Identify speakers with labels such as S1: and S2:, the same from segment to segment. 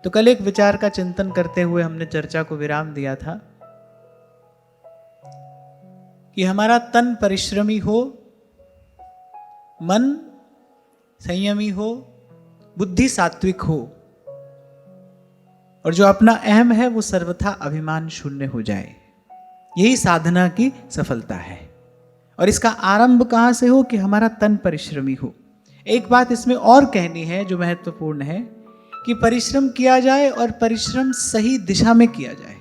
S1: तो कल एक विचार का चिंतन करते हुए हमने चर्चा को विराम दिया था कि हमारा तन परिश्रमी हो, मन संयमी हो, बुद्धि सात्विक हो और जो अपना अहम है वो सर्वथा अभिमान शून्य हो जाए। यही साधना की सफलता है। और इसका आरंभ कहां से हो कि हमारा तन परिश्रमी हो। एक बात इसमें और कहनी है जो महत्वपूर्ण है कि परिश्रम किया जाए और परिश्रम सही दिशा में किया जाए।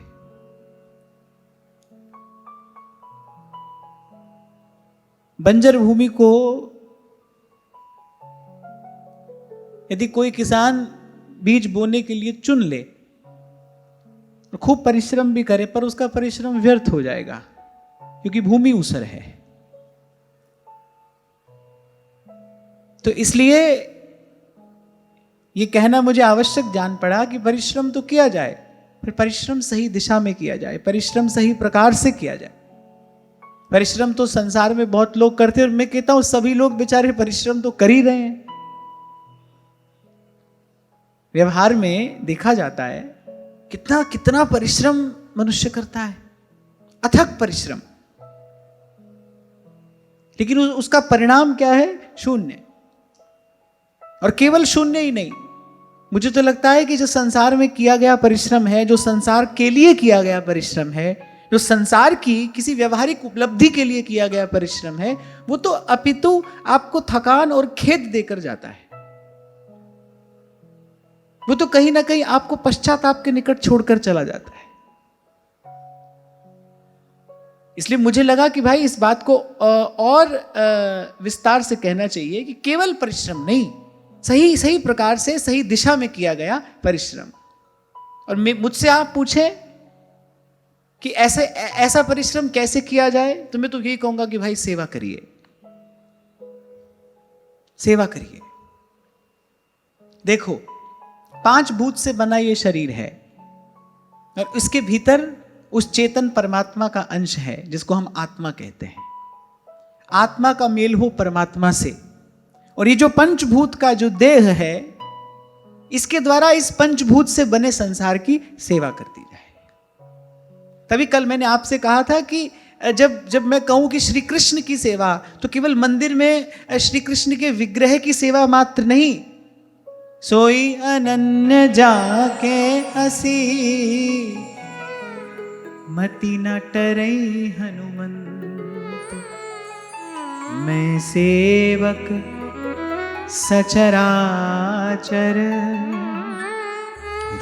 S1: बंजर भूमि को यदि कोई किसान बीज बोने के लिए चुन ले और खूब परिश्रम भी करे पर उसका परिश्रम व्यर्थ हो जाएगा क्योंकि भूमि ऊसर है। तो इसलिए यह कहना मुझे आवश्यक जान पड़ा कि परिश्रम तो किया जाए पर परिश्रम सही दिशा में किया जाए, परिश्रम सही प्रकार से किया जाए। परिश्रम तो संसार में बहुत लोग करते हैं और मैं कहता हूं सभी लोग बेचारे परिश्रम तो कर ही रहे हैं। व्यवहार में देखा जाता है कितना कितना परिश्रम मनुष्य करता है, अथक परिश्रम, लेकिन उसका परिणाम क्या है? शून्य। और केवल शून्य ही नहीं, मुझे तो लगता है कि जो संसार में किया गया परिश्रम है, जो संसार के लिए किया गया परिश्रम है, जो संसार की किसी व्यवहारिक उपलब्धि के लिए किया गया परिश्रम है, वो तो अपितु आपको थकान और खेद देकर जाता है। वो तो कहीं ना कहीं आपको पश्चाताप के निकट छोड़कर चला जाता है। इसलिए मुझे लगा कि भाई इस बात को और विस्तार से कहना चाहिए कि केवल परिश्रम नहीं, सही सही प्रकार से सही दिशा में किया गया परिश्रम। और मुझसे आप पूछें कि ऐसा परिश्रम कैसे किया जाए, तो मैं तो यही कहूंगा कि भाई सेवा करिए, सेवा करिए। देखो 5 भूत से बना ये शरीर है और इसके भीतर उस चेतन परमात्मा का अंश है जिसको हम आत्मा कहते हैं। आत्मा का मेल हो परमात्मा से, और ये जो पंचभूत का जो देह है, इसके द्वारा इस पंचभूत से बने संसार की सेवा करती जाए। तभी कल मैंने आपसे कहा था कि जब मैं कहूं कि श्री कृष्ण की सेवा, तो केवल मंदिर में श्री कृष्ण के विग्रह की सेवा मात्र नहीं, सोई अनन्य जाके हसी मति न टरई हनुमंत, मैं सेवक सचराचर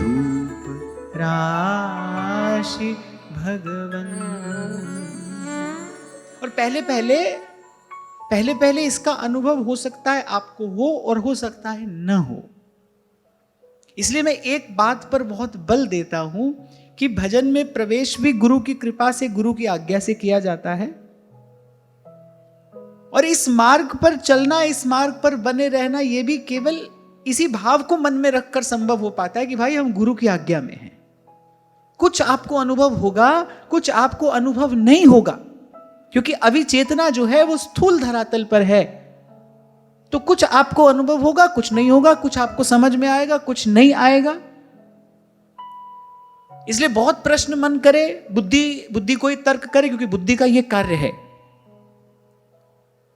S1: रूप राशि भगवन। और पहले पहले इसका अनुभव हो सकता है आपको हो और हो सकता है न हो। इसलिए मैं एक बात पर बहुत बल देता हूं कि भजन में प्रवेश भी गुरु की कृपा से, गुरु की आज्ञा से किया जाता है। और इस मार्ग पर चलना, इस मार्ग पर बने रहना, यह भी केवल इसी भाव को मन में रखकर संभव हो पाता है कि भाई हम गुरु की आज्ञा में हैं। कुछ आपको अनुभव होगा, कुछ आपको अनुभव नहीं होगा, क्योंकि अभी चेतना जो है वो स्थूल धरातल पर है। तो कुछ आपको अनुभव होगा, कुछ नहीं होगा, कुछ आपको समझ में आएगा, कुछ नहीं आएगा। इसलिए बहुत प्रश्न मन करे, बुद्धि कोई तर्क करे, क्योंकि बुद्धि का यह कार्य है।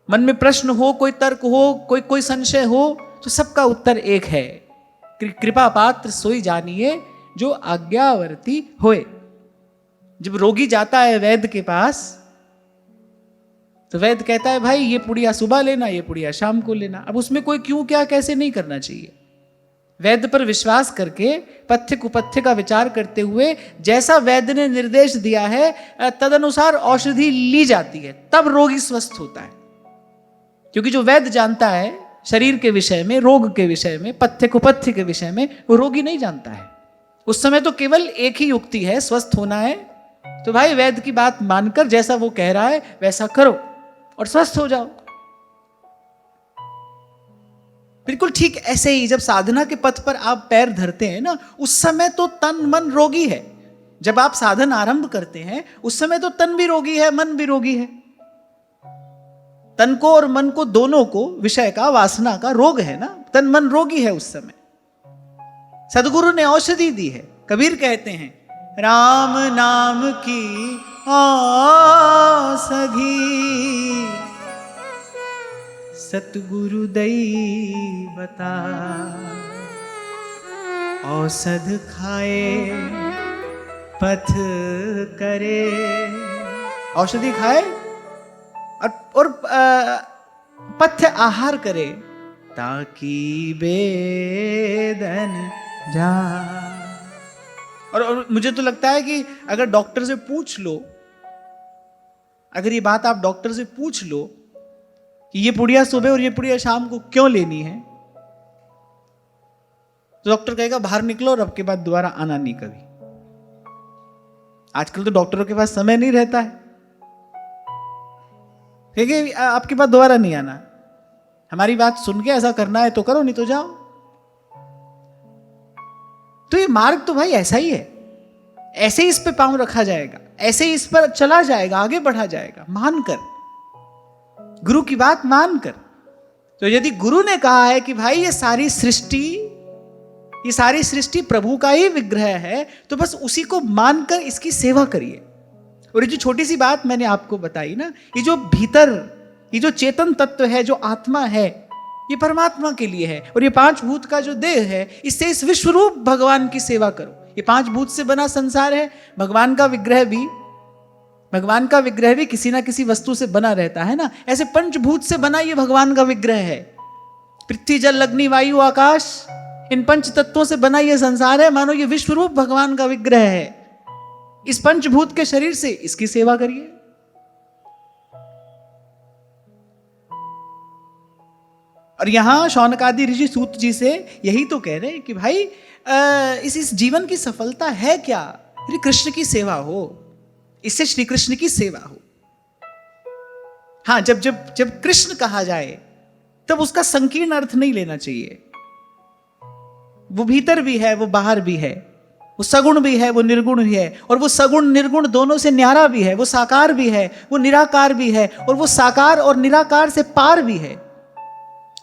S1: मन में प्रश्न हो, कोई तर्क हो, कोई संशय हो, तो सबका उत्तर एक है, कृपा पात्र सोई जानिए जो आज्ञावर्ती होए। जब रोगी जाता है वैद्य के पास, तो वैद्य कहता है भाई ये पुड़िया सुबह लेना, ये पुड़िया शाम को लेना। अब उसमें कोई क्यों क्या कैसे नहीं करना चाहिए। वैद्य पर विश्वास करके पथ्य कुपथ्य का विचार करते हुए जैसा वैद्य ने निर्देश दिया है तदनुसार औषधि ली जाती है, तब रोगी स्वस्थ होता है। क्योंकि जो वैद्य जानता है शरीर के विषय में, रोग के विषय में, पथ्य कुपथ्य के विषय में, वो रोगी नहीं जानता है। उस समय तो केवल एक ही युक्ति है, स्वस्थ होना है। तो भाई वैद्य की बात मानकर जैसा वो कह रहा है वैसा करो और स्वस्थ हो जाओ। बिल्कुल ठीक ऐसे ही जब साधना के पथ पर आप पैर धरते हैं ना, उस समय तो तन मन रोगी है। जब आप साधन आरंभ करते हैं उस समय तो तन भी रोगी है, मन भी रोगी है। तन को और मन को, दोनों को विषय का, वासना का रोग है ना, तन मन रोगी है उस समय। सदगुरु ने औषधि दी है। कबीर कहते हैं राम नाम की औषधि सतगुरु दई बता, औषध खाए पथ करे। औषधि खाए और पथ्य आहार करे ताकि वेदन जा। और मुझे तो लगता है कि अगर डॉक्टर से पूछ लो, अगर ये बात आप डॉक्टर से पूछ लो कि ये पुड़िया सुबह और ये पुड़िया शाम को क्यों लेनी है, तो डॉक्टर कहेगा बाहर निकलो और अब के बाद दोबारा आना नहीं कभी। आजकल तो डॉक्टरों के पास समय नहीं रहता है, ठीक है, आपके पास दोबारा नहीं आना, हमारी बात सुन के ऐसा करना है तो करो, नहीं तो जाओ। तो ये मार्ग तो भाई ऐसा ही है, ऐसे ही इस पे पांव रखा जाएगा, ऐसे ही इस पर चला जाएगा, आगे बढ़ा जाएगा, मानकर, गुरु की बात मानकर। तो यदि गुरु ने कहा है कि भाई ये सारी सृष्टि प्रभु का ही विग्रह है, तो बस उसी को मानकर इसकी सेवा करिए। और ये जो छोटी सी बात मैंने आपको बताई ना, ये जो भीतर, ये जो चेतन तत्व है, जो आत्मा है, ये परमात्मा के लिए है। और ये 5 भूत का जो देह है, इससे इस विश्वरूप भगवान की सेवा करो। ये 5 भूत से बना संसार है, भगवान का विग्रह भी किसी ना किसी वस्तु से बना रहता है ना। ऐसे पंचभूत से बना ये भगवान का विग्रह है। पृथ्वी जल अग्नि वायु आकाश, इन 5 तत्वों से बना ये संसार है। मानो ये विश्वरूप भगवान का विग्रह है। इस पंचभूत के शरीर से इसकी सेवा करिए। और यहां शौनकादि ऋषि सूत जी से यही तो कह रहे हैं कि भाई इस जीवन की सफलता है क्या? श्री कृष्ण की सेवा हो, इससे श्री कृष्ण की सेवा हो। हाँ, जब कृष्ण कहा जाए तब उसका संकीर्ण अर्थ नहीं लेना चाहिए। वो भीतर भी है, वो बाहर भी है, वो सगुण भी है, वो निर्गुण भी है, और वो सगुण निर्गुण दोनों से न्यारा भी है। वो साकार भी है, वो निराकार भी है, और वो साकार और निराकार से पार भी है।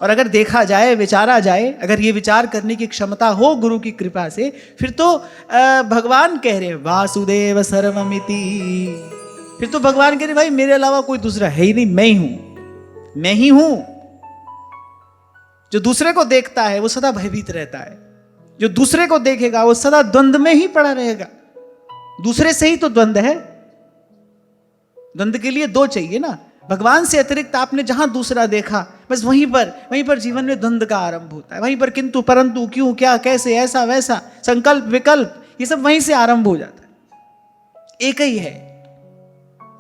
S1: और अगर देखा जाए, विचारा जाए, अगर ये विचार करने की क्षमता हो गुरु की कृपा से, फिर तो भगवान कह रहे वासुदेव सर्वमिति। फिर तो भगवान कह रहे भाई मेरे अलावा कोई दूसरा है ही नहीं, मैं ही हूं। जो दूसरे को देखता है वो सदा भयभीत रहता है, जो दूसरे को देखेगा वो सदा द्वंद्व में ही पड़ा रहेगा। दूसरे से ही तो द्वंद्व है, द्वंद्व के लिए 2 चाहिए ना। भगवान से अतिरिक्त आपने जहां दूसरा देखा, बस वहीं पर जीवन में द्वंद्व का आरंभ होता है। वहीं पर किंतु परंतु, क्यों, क्या, कैसे, ऐसा वैसा, संकल्प विकल्प, ये सब वहीं से आरंभ हो जाता है। एक ही है।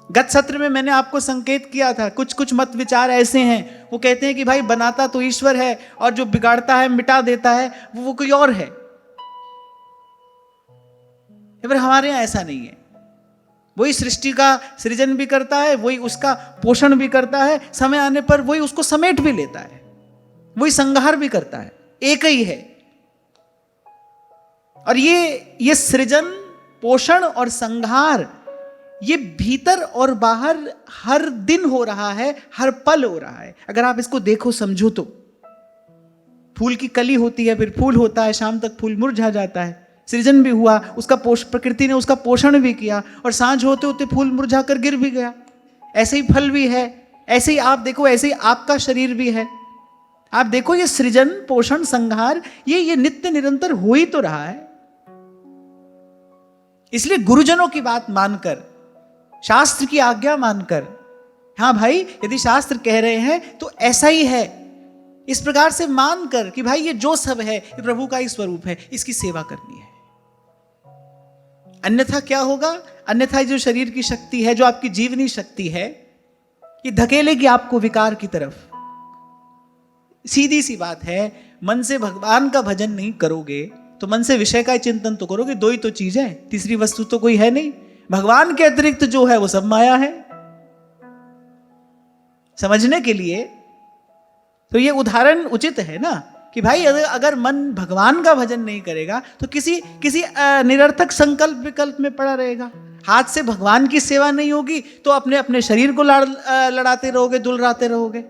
S1: गत सत्र में मैंने आपको संकेत किया था, कुछ मत विचार ऐसे हैं, वो कहते हैं कि भाई बनाता तो ईश्वर है और जो बिगाड़ता है, मिटा देता है, वो कोई और है। पर हमारे यहां ऐसा नहीं है। वही सृष्टि का सृजन भी करता है, वही उसका पोषण भी करता है, समय आने पर वही उसको समेट भी लेता है, वही संहार भी करता है। एक ही है। और ये सृजन, पोषण और संहार, ये भीतर और बाहर हर दिन हो रहा है, हर पल हो रहा है। अगर आप इसको देखो, समझो तो फूल की कली होती है, फिर फूल होता है, शाम तक फूल मुरझा जाता है। सृजन भी हुआ, उसका प्रकृति ने उसका पोषण भी किया, और सांझ होते होते फूल मुरझा कर गिर भी गया। ऐसे ही फल भी है, ऐसे ही आप देखो, ऐसे ही आपका शरीर भी है। आप देखो, ये सृजन, पोषण, संहार, ये नित्य निरंतर हो ही तो रहा है। इसलिए गुरुजनों की बात मानकर, शास्त्र की आज्ञा मानकर, हाँ भाई यदि शास्त्र कह रहे हैं तो ऐसा ही है, इस प्रकार से मानकर कि भाई ये जो सब है ये प्रभु का ही स्वरूप है, इसकी सेवा करनी है। अन्यथा क्या होगा? अन्यथा जो शरीर की शक्ति है, जो आपकी जीवनी शक्ति है, ये धकेलेगी आपको विकार की तरफ। सीधी सी बात है, मन से भगवान का भजन नहीं करोगे तो मन से विषय का चिंतन तो करोगे। 2 ही तो चीज है, तीसरी वस्तु तो कोई है नहीं। भगवान के अतिरिक्त जो है वो सब माया है। समझने के लिए तो ये उदाहरण उचित है ना कि भाई अगर मन भगवान का भजन नहीं करेगा तो किसी निरर्थक संकल्प विकल्प में पड़ा रहेगा। हाथ से भगवान की सेवा नहीं होगी तो अपने अपने शरीर को लड़ाते रहोगे, दुलराते रहोगे।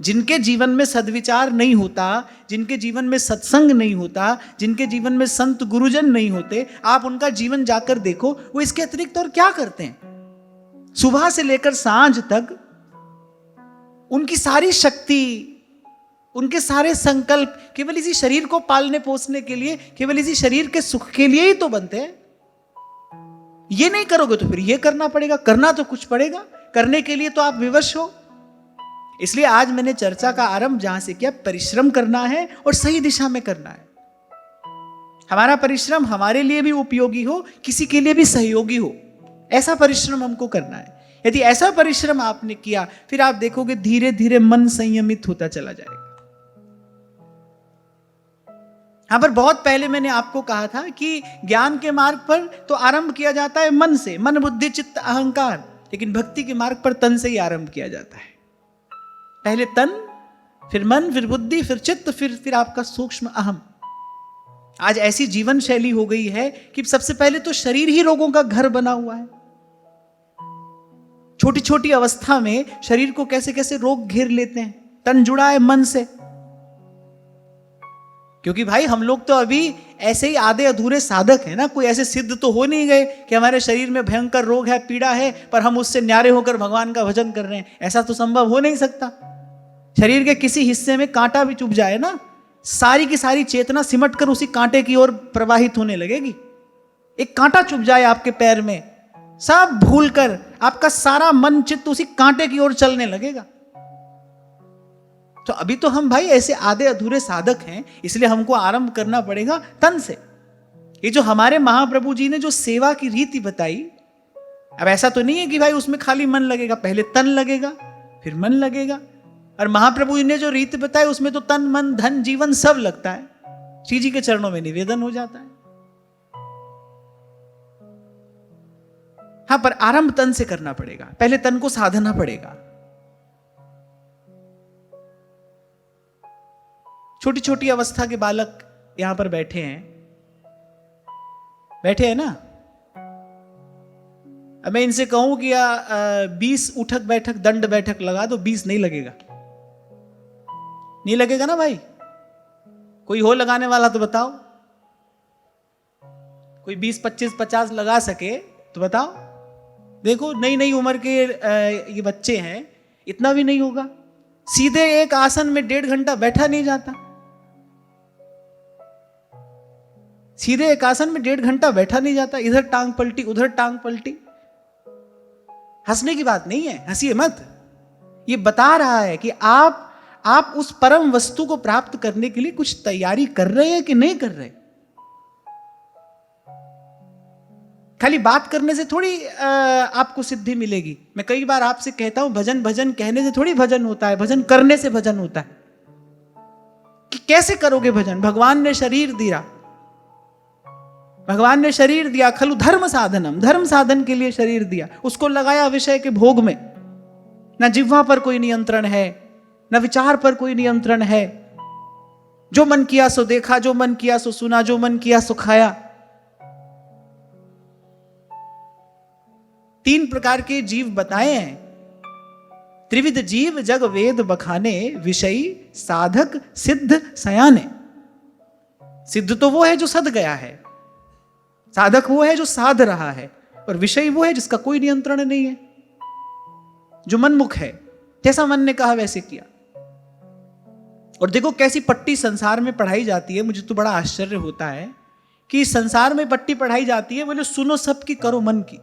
S1: जिनके जीवन में सद्विचार नहीं होता, जिनके जीवन में सत्संग नहीं होता, जिनके जीवन में संत गुरुजन नहीं होते, आप उनका जीवन जाकर देखो, वो इसके अतिरिक्त और क्या करते हैं। सुबह से लेकर सांझ तक उनकी सारी शक्ति, उनके सारे संकल्प केवल इसी शरीर को पालने पोसने के लिए, केवल इसी शरीर के सुख के लिए ही तो बनते हैं। ये नहीं करोगे तो फिर ये करना पड़ेगा, करना तो कुछ पड़ेगा, करने के लिए तो आप विवश हो। इसलिए आज मैंने चर्चा का आरंभ जहां से किया, परिश्रम करना है और सही दिशा में करना है। हमारा परिश्रम हमारे लिए भी उपयोगी हो, किसी के लिए भी सहयोगी हो, ऐसा परिश्रम हमको करना है। यदि ऐसा परिश्रम आपने किया, फिर आप देखोगे धीरे धीरे मन संयमित होता चला जाएगा। यहां पर बहुत पहले मैंने आपको कहा था कि ज्ञान के मार्ग पर तो आरंभ किया जाता है मन से, मन बुद्धि चित्त अहंकार, लेकिन भक्ति के मार्ग पर तन से ही आरंभ किया जाता है। पहले तन, फिर मन, फिर बुद्धि, फिर चित्त, फिर आपका सूक्ष्म अहम। आज ऐसी जीवन शैली हो गई है कि सबसे पहले तो शरीर ही रोगों का घर बना हुआ है। छोटी छोटी अवस्था में शरीर को कैसे कैसे रोग घेर लेते हैं। तन जुड़ा है मन से, क्योंकि भाई हम लोग तो अभी ऐसे ही आधे अधूरे साधक हैं ना, कोई ऐसे सिद्ध तो हो नहीं गए कि हमारे शरीर में भयंकर रोग है, पीड़ा है, पर हम उससे न्यारे होकर भगवान का भजन कर रहे हैं। ऐसा तो संभव हो नहीं सकता। शरीर के किसी हिस्से में कांटा भी चुभ जाए ना, सारी की सारी चेतना सिमट कर उसी कांटे की ओर प्रवाहित होने लगेगी। एक कांटा चुभ जाए आपके पैर में, सब भूलकर आपका सारा मन चित्त उसी कांटे की ओर चलने लगेगा। तो अभी तो हम भाई ऐसे आधे अधूरे साधक हैं, इसलिए हमको आरंभ करना पड़ेगा तन से। ये जो हमारे महाप्रभु जी ने जो सेवा की रीति बताई, अब ऐसा तो नहीं है कि भाई उसमें खाली मन लगेगा, पहले तन लगेगा फिर मन लगेगा। और महाप्रभु जी ने जो रीति बताई उसमें तो तन मन धन जीवन सब लगता है। श्री जी के चरणों में निवेदन हो जाता है। हाँ, पर आरंभ तन से करना पड़ेगा, पहले तन को साधना पड़ेगा। छोटी छोटी अवस्था के बालक यहां पर बैठे हैं ना। अब मैं इनसे कहूं कि 20 उठक बैठक दंड बैठक लगा दो, 20 नहीं लगेगा। नहीं लगेगा ना भाई? कोई हो लगाने वाला तो बताओ। कोई 20 25 50 लगा सके तो बताओ। देखो नई नई उम्र के ये बच्चे हैं, इतना भी नहीं होगा। सीधे एक आसन में 1.5 घंटा बैठा नहीं जाता। सीधे एक आसन में 1.5 घंटा बैठा नहीं जाता। इधर टांग पलटी उधर टांग पलटी। हंसने की बात नहीं है, हंसिए मत। ये बता रहा है कि आप उस परम वस्तु को प्राप्त करने के लिए कुछ तैयारी कर रहे हैं कि नहीं कर रहे। खाली बात करने से थोड़ी आपको सिद्धि मिलेगी। मैं कई बार आपसे कहता हूं, भजन भजन कहने से थोड़ी भजन होता है, भजन करने से भजन होता है। कि कैसे करोगे भजन? भगवान ने शरीर दिया, भगवान ने शरीर दिया, खलु धर्म साधनम, धर्म साधन के लिए शरीर दिया, उसको लगाया विषय के भोग में। ना जिह्वा पर कोई नियंत्रण है, ना विचार पर कोई नियंत्रण है। जो मन किया सो देखा, जो मन किया सो सुना, जो मन किया सो खाया। 3 प्रकार के जीव बताए हैं। त्रिविध जीव जग वेद बखाने, विषयी साधक सिद्ध सयाने। सिद्ध तो वो है जो सद गया है, साधक वो है जो साध रहा है, और विषय वो है जिसका कोई नियंत्रण नहीं है, जो मनमुख है। जैसा मन ने कहा वैसे किया। और देखो कैसी पट्टी संसार में पढ़ाई जाती है। मुझे तो बड़ा आश्चर्य होता है कि संसार में पट्टी पढ़ाई जाती है, बोले सुनो सबकी करो मन की।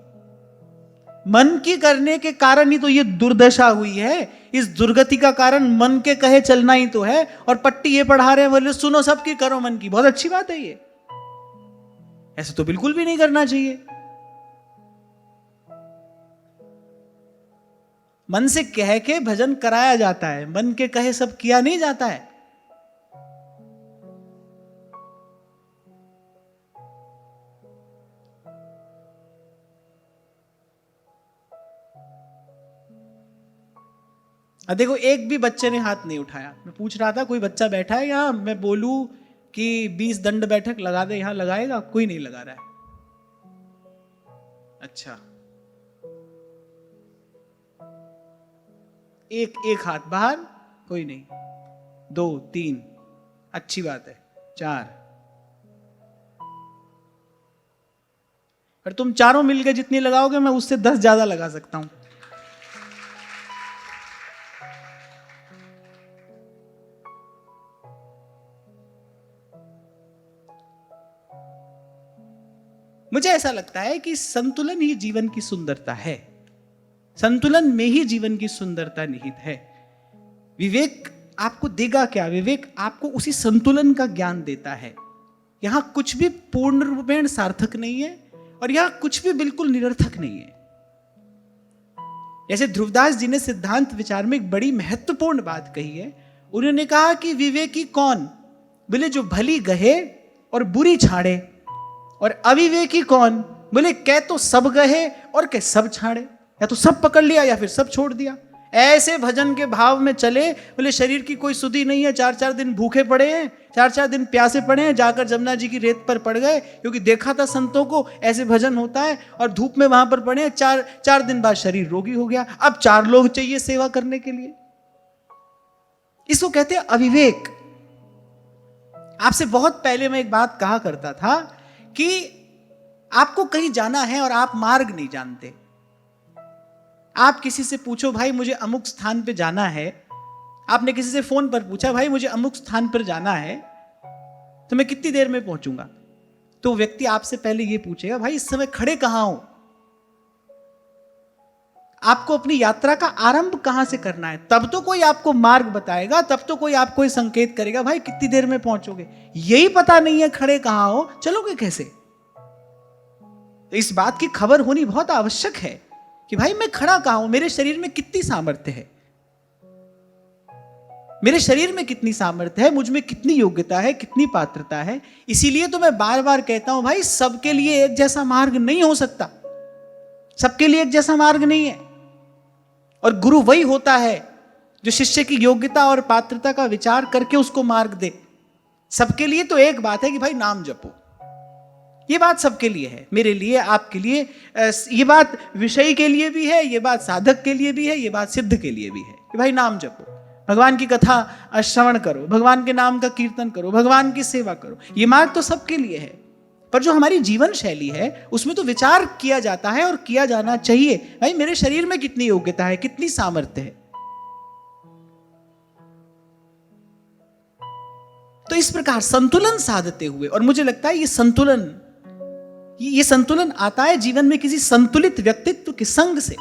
S1: मन की करने के कारण ही तो ये दुर्दशा हुई है। इस दुर्गति का कारण मन के कहे चलना ही तो है। और पट्टी ये पढ़ा रहे हैं, बोले सुनो सबकी करो मन की। बहुत अच्छी बात है ये, ऐसा तो बिल्कुल भी नहीं करना चाहिए। मन से कह के भजन कराया जाता है, मन के कहे सब किया नहीं जाता है। देखो एक भी बच्चे ने हाथ नहीं उठाया। मैं पूछ रहा था कोई बच्चा बैठा है यहां, मैं बोलूं कि 20 दंड बैठक लगा दे, यहां लगाएगा? कोई नहीं लगा रहा है। अच्छा, एक हाथ बाहर, कोई नहीं, 2 3, अच्छी बात है, 4। पर तुम चारों मिलकर जितनी लगाओगे मैं उससे 10 ज्यादा लगा सकता हूं। मुझे ऐसा लगता है कि संतुलन ही जीवन की सुंदरता है, संतुलन में ही जीवन की सुंदरता निहित है। विवेक आपको देगा क्या? विवेक आपको उसी संतुलन का ज्ञान देता है। यहां कुछ भी पूर्ण रूपेण सार्थक नहीं है और यहां कुछ भी बिल्कुल निरर्थक नहीं है। जैसे ध्रुवदास जी ने सिद्धांत विचार में एक बड़ी महत्वपूर्ण बात कही है। उन्होंने कहा कि विवेकी कौन? बोले जो भली गहे और बुरी छाड़े। और अविवेकी कौन? बोले कह तो सब गहे और कह सब छाड़े, या तो सब पकड़ लिया या फिर सब छोड़ दिया। ऐसे भजन के भाव में चले, बोले शरीर की कोई सुधि नहीं है, 4-4 दिन भूखे पड़े हैं, 4-4 दिन प्यासे पड़े हैं, जाकर जमुना जी की रेत पर पड़ गए, क्योंकि देखा था संतों को ऐसे भजन होता है, और धूप में वहां पर पड़े हैं, 4 दिन बाद शरीर रोगी हो गया, अब 4 लोग चाहिए सेवा करने के लिए। इसको कहते हैं अविवेक। आपसे बहुत पहले मैं एक बात कहा करता था कि आपको कहीं जाना है और आप मार्ग नहीं जानते। आप किसी से पूछो भाई मुझे अमुक स्थान पे जाना है, आपने किसी से फोन पर पूछा भाई मुझे अमुक स्थान पर जाना है तो मैं कितनी देर में पहुंचूंगा, तो व्यक्ति आपसे पहले यह पूछेगा भाई इस समय खड़े कहां हो, आपको अपनी यात्रा का आरंभ कहां से करना है, तब तो कोई आपको मार्ग बताएगा, तब तो कोई आपको संकेत करेगा भाई कितनी देर में पहुंचोगे। यही पता नहीं है खड़े कहां हो, चलोगे कैसे? तो इस बात की खबर होनी बहुत आवश्यक है कि भाई मैं खड़ा कहां हूं, मेरे शरीर में कितनी सामर्थ्य है, मेरे शरीर में कितनी सामर्थ्य है, मुझ में कितनी योग्यता है, कितनी पात्रता है। इसीलिए तो मैं बार बार कहता हूं भाई सबके लिए एक जैसा मार्ग नहीं हो सकता, सबके लिए एक जैसा मार्ग नहीं है। और गुरु वही होता है जो शिष्य की योग्यता और पात्रता का विचार करके उसको मार्ग दे। सबके लिए तो एक बात है कि भाई नाम जपो, ये बात सबके लिए है, मेरे लिए, आपके लिए, ये बात विषयी के लिए भी है, ये बात साधक के लिए भी है, ये बात सिद्ध के लिए भी है कि भाई नाम जपो, भगवान की कथा श्रवण करो, भगवान के नाम का कीर्तन करो, भगवान की सेवा करो। ये मार्ग तो सबके लिए है, पर जो हमारी जीवन शैली है उसमें तो विचार किया जाता है और किया जाना चाहिए भाई मेरे शरीर में कितनी योग्यता है, कितनी सामर्थ्य है। तो इस प्रकार संतुलन साधते हुए, और मुझे लगता है ये संतुलन आता है जीवन में किसी संतुलित व्यक्तित्व के संग से,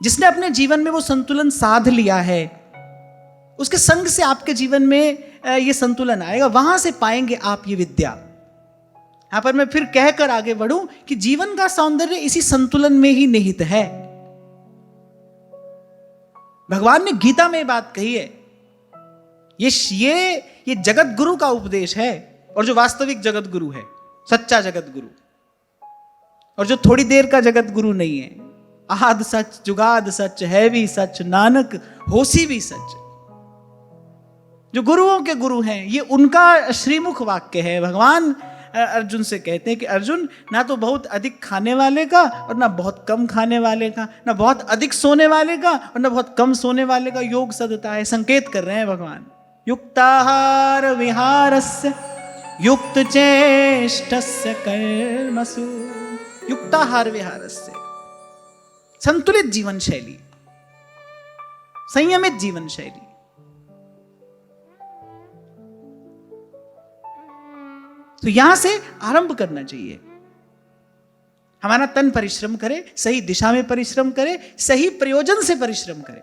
S1: जिसने अपने जीवन में वो संतुलन साध लिया है, उसके संग से आपके जीवन में ये संतुलन आएगा, वहां से पाएंगे आप ये विद्या। यहां पर मैं फिर कहकर आगे बढ़ूं कि जीवन का सौंदर्य इसी संतुलन में ही निहित है। भगवान ने गीता में बात कही है, ये जगत गुरु का उपदेश है, और जो वास्तविक जगत गुरु है, सच्चा जगत गुरु, और जो थोड़ी देर का जगत गुरु नहीं है। आद सच जुगाद सच है भी सच, नानक होसी भी सच। जो गुरुओं के गुरु हैं ये उनका श्रीमुख वाक्य है। भगवान अर्जुन से कहते हैं कि अर्जुन, ना तो बहुत अधिक खाने वाले का और ना बहुत कम खाने वाले का, ना बहुत अधिक सोने वाले का और ना बहुत कम सोने वाले का योग सदता है। संकेत कर रहे हैं भगवान। युक्ताहार विहारस्य युक्त चेष्टस्य कर्मसु। युक्ताहार विहारस्य, संतुलित जीवन शैली, संयमित जीवन शैली। तो यहां से आरंभ करना चाहिए। हमारा तन परिश्रम करे, सही दिशा में परिश्रम करे, सही प्रयोजन से परिश्रम करे।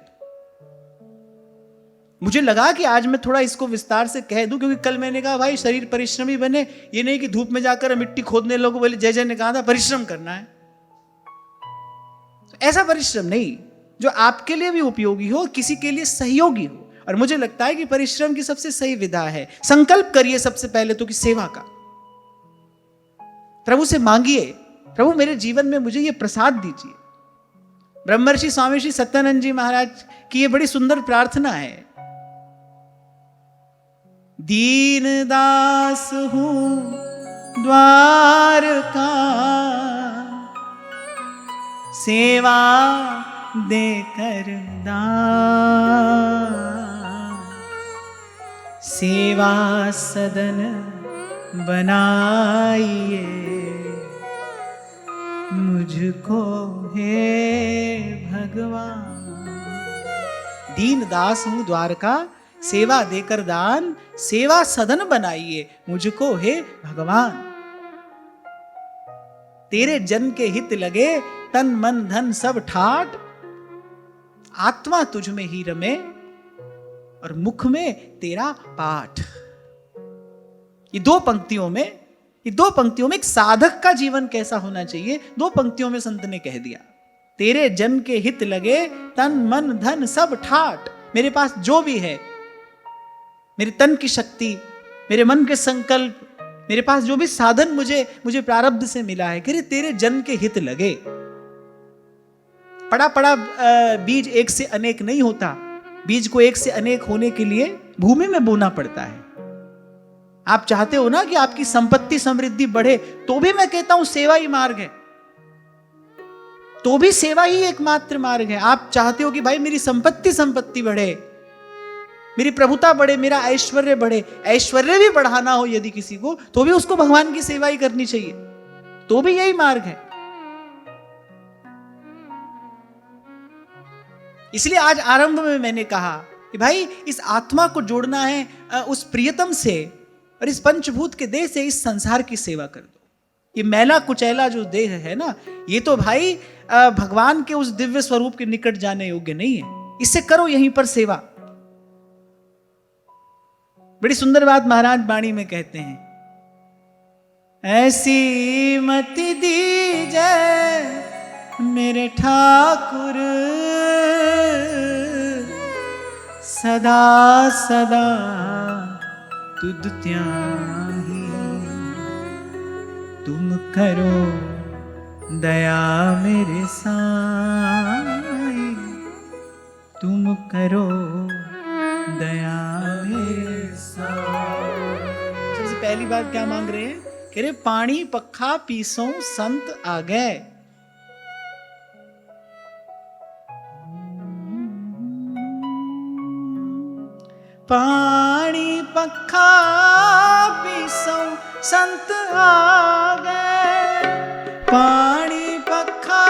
S1: मुझे लगा कि आज मैं थोड़ा इसको विस्तार से कह दूं, क्योंकि कल मैंने कहा भाई शरीर परिश्रमी बने, ये नहीं कि धूप में जाकर मिट्टी खोदने लोगों बोले जय जय ने कहा था परिश्रम करना है। ऐसा परिश्रम नहीं जो आपके लिए भी उपयोगी हो, किसी के लिए सहयोगी हो। और मुझे लगता है कि परिश्रम की सबसे सही विधा है, संकल्प करिए सबसे पहले तो कि सेवा का। प्रभु से मांगिए, प्रभु मेरे जीवन में मुझे ये प्रसाद दीजिए। ब्रह्मर्षि स्वामी श्री सत्यानंद जी महाराज की ये बड़ी सुंदर प्रार्थना है, दीन दास हूं द्वार का, सेवा देकर दान। सेवा सदन बनाइए मुझको हे भगवान। दीन दास हूं द्वारका, सेवा देकर दान, सेवा सदन बनाइए मुझको हे भगवान। तेरे जन के हित लगे, तन मन धन सब ठाट, आत्मा तुझ में ही रमे और मुख में तेरा पाठ। ये दो पंक्तियों में एक साधक का जीवन कैसा होना चाहिए, दो पंक्तियों में संत ने कह दिया। तेरे जन के हित लगे, तन मन धन सब ठाट। मेरे पास जो भी है, मेरे तन की शक्ति, मेरे मन के संकल्प, मेरे पास जो भी साधन मुझे प्रारब्ध से मिला है, कह रहे तेरे जन के हित लगे। पड़ा पड़ा बीज एक से अनेक नहीं होता। बीज को एक से अनेक होने के लिए भूमि में बोना पड़ता है। आप चाहते हो ना कि आपकी संपत्ति समृद्धि बढ़े, तो भी मैं कहता हूं सेवा ही मार्ग है, तो भी सेवा ही एकमात्र मार्ग है। आप चाहते हो कि भाई मेरी संपत्ति बढ़े, मेरी प्रभुता बढ़े, मेरा ऐश्वर्य बढ़े, ऐश्वर्य भी बढ़ाना हो यदि किसी को, तो भी उसको भगवान की सेवा ही करनी चाहिए, तो भी यही मार्ग है। इसलिए आज आरंभ में मैंने कहा कि भाई इस आत्मा को जोड़ना है उस प्रियतम से, और इस पंचभूत के देह से इस संसार की सेवा कर दो। ये मैला कुचैला जो देह है ना, ये तो भाई भगवान के उस दिव्य स्वरूप के निकट जाने योग्य नहीं है। इससे करो यहीं पर सेवा। बड़ी सुंदर बात महाराज वाणी में कहते हैं, ऐसी मति दीजै मेरे ठाकुर, सदा सदा तुद त्याही, तुम करो दया मेरे साईं, तुम करो दया मेरे साईं। सबसे पहली बात क्या मांग रहे हैं? कह रहे पानी पक्खा पीसों संत आ गए। पानी पक्खा पीसों संत आ गए, पानी पक्खा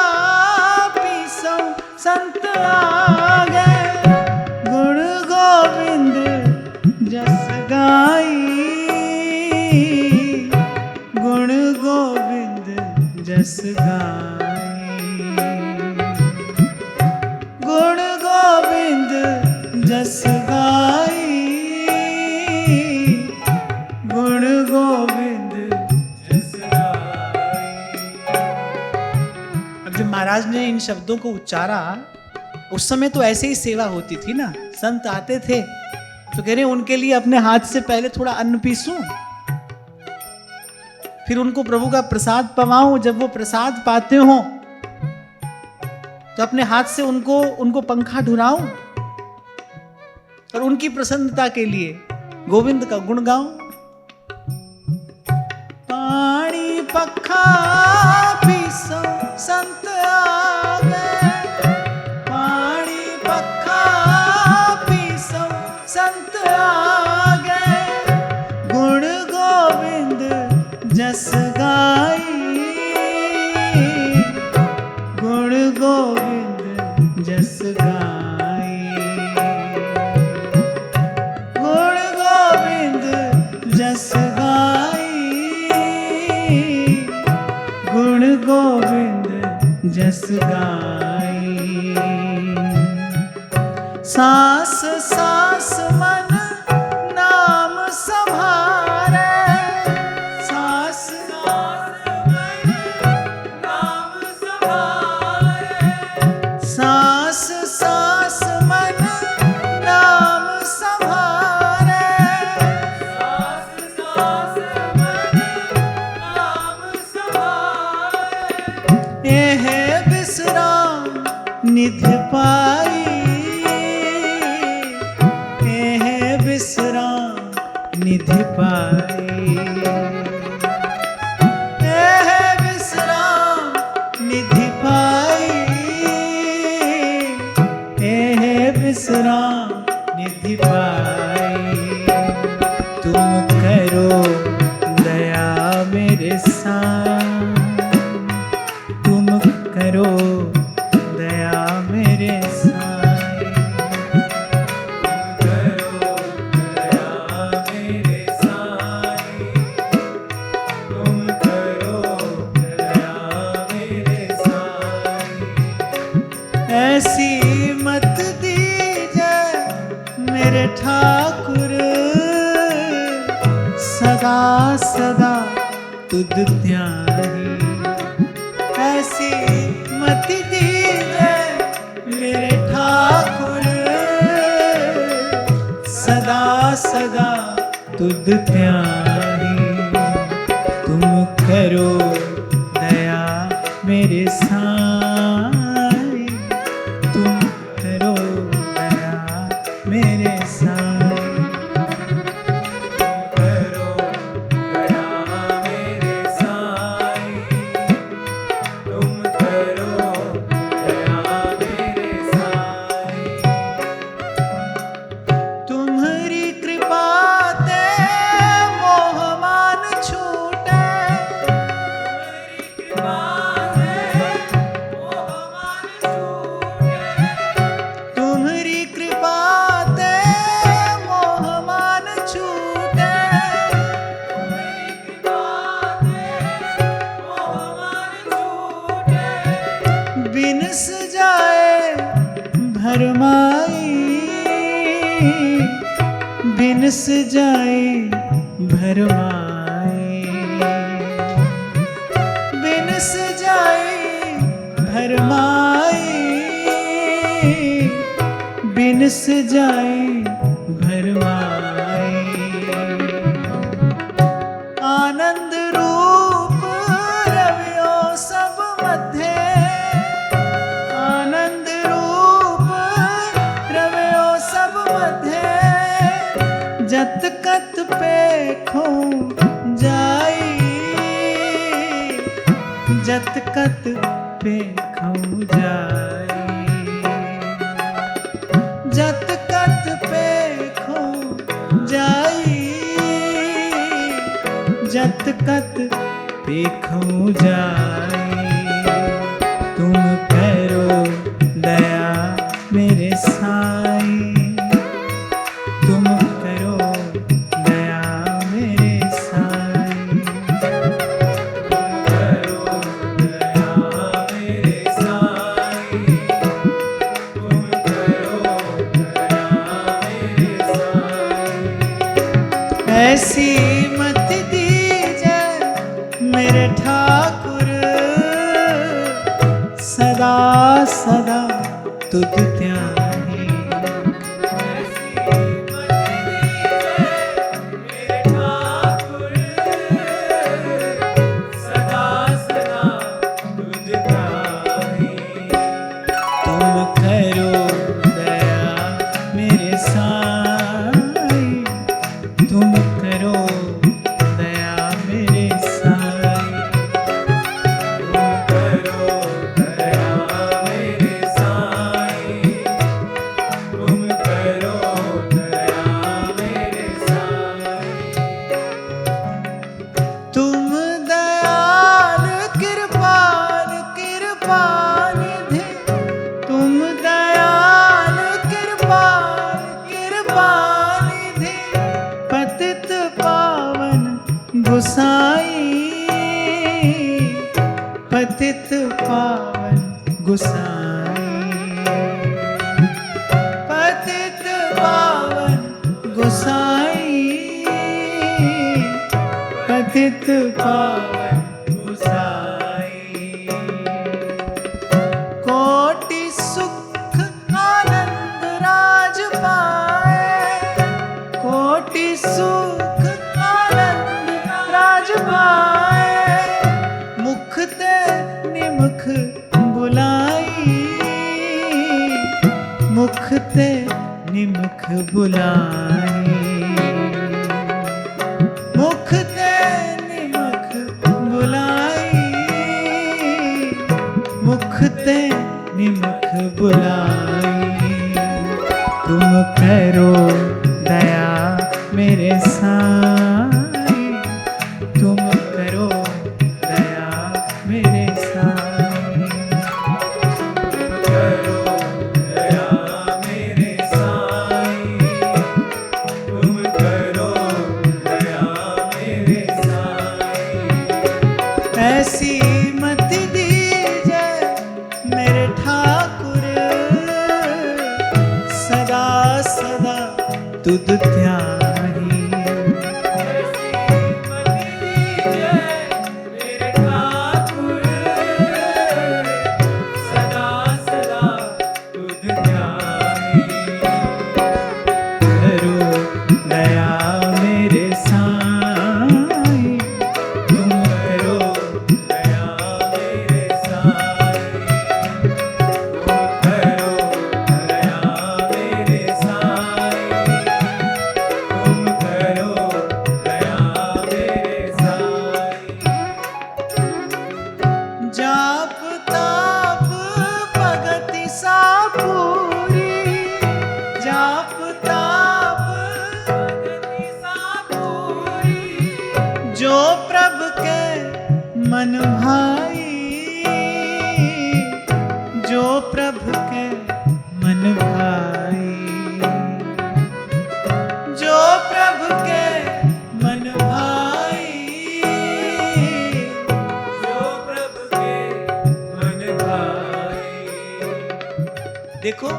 S1: पीसों संत आ गए, गुण गोविंद जस गाई, गुण गोविंद जस गाई, गुण गोविंद जस गाई, गुण गोविंद जस गाई। अब जब महाराज ने इन शब्दों को उच्चारा, उस समय तो ऐसे ही सेवा होती थी ना। संत आते थे तो कह रहे उनके लिए अपने हाथ से पहले थोड़ा अन्न पीसूं, फिर उनको प्रभु का प्रसाद पवाऊं। जब वो प्रसाद पाते हो तो अपने हाथ से उनको पंखा ढुराऊं और उनकी प्रसन्नता के लिए गोविंद का गुण गाऊं। पानी पक्खा पीसो संत आ गए, पानी पक्खा पीसो संत आ गए, गुण गोविंद जस गाई, गुण गोविंद जस गाई, गुण गोविंद जस गाई, गुण गोविंद जस गाई। सांस सांस मन नाम संभारे, सांस सांस मन नाम संभारे, सांस सांस मन नाम संभारे, सांस सांस मन नाम संभारे, यह विश्राम निधि पाई, मेरे साईं, तुम करो दया मेरे साईं,
S2: करो दया मेरे साईं, तुम करो दया मेरे साईं।
S1: ऐसी मत दीजिए मेरे ठाकुर, सदा सदा तुद त्याही। ऐसी मत दीजिए मेरे ठाकुर, सदा सदा तुद त्याही। तुम करो दया मेरे साईं, तुम करो दया मेरे साईं,
S2: करो दया मेरे साईं, तुम करो दया मेरे साईं।
S1: तुम्हारी कृपा ते मोह मान छूटे, तुम्हारी कृपा ते मोह मान छूटे, बिनस जाए भरमाई, बिनस जाए भरमाई, बिनस जाए भरमाई, बिनस जाए भरमाई। आनंद रूप रवियो सब मध्य, आनंद रूप रवियो सब मध्य, जत कत पेखो जाई, जत कत पेखो जाई, जत कत पेखो जाई, जत कत पेखो जाई। तुम करो दया मेरे साईं, तुम करो दया मेरे साईं,
S2: करो दया मेरे साईं, तुम करो दया मेरे साईं।
S1: ऐसी मत दीजिए मेरे ठाकुर, सदा सदा तुद त्याही।
S2: ऐसी मत दीजिए मेरे ठाकुर, सदा सदा तुझ त्याही।
S1: तुम करो दया मेरे साईं, तुम करो दया मेरे साईं,
S2: तुम करो दया मेरे साईं, तुम करो दया मेरे साईं।
S1: तुम दयाल कृपाल कृपानिधि, तुम दयाल कृपाल कृपानिधि, पतित पावन गुसाई, पतित पावन गुसाई, पतित पावन गुसाई, पतित पावन गुसाई। कोटि सुख आनंद राज पाए, कोटि सुख आनंद राज पाए, मुख ते निमुख बुलाई, मुख ते निमुख बुलाई, मुख ते निमुख बुलाई, मुख ते निमुख बुलाई। तुम करो दया मेरे साईं, तुम करो तुद ध्याही। जो प्रभु के मन भाई, जो प्रभु के मन भाई, जो प्रभु के मन भाई,
S2: जो प्रभु के मन भाई।
S1: देखो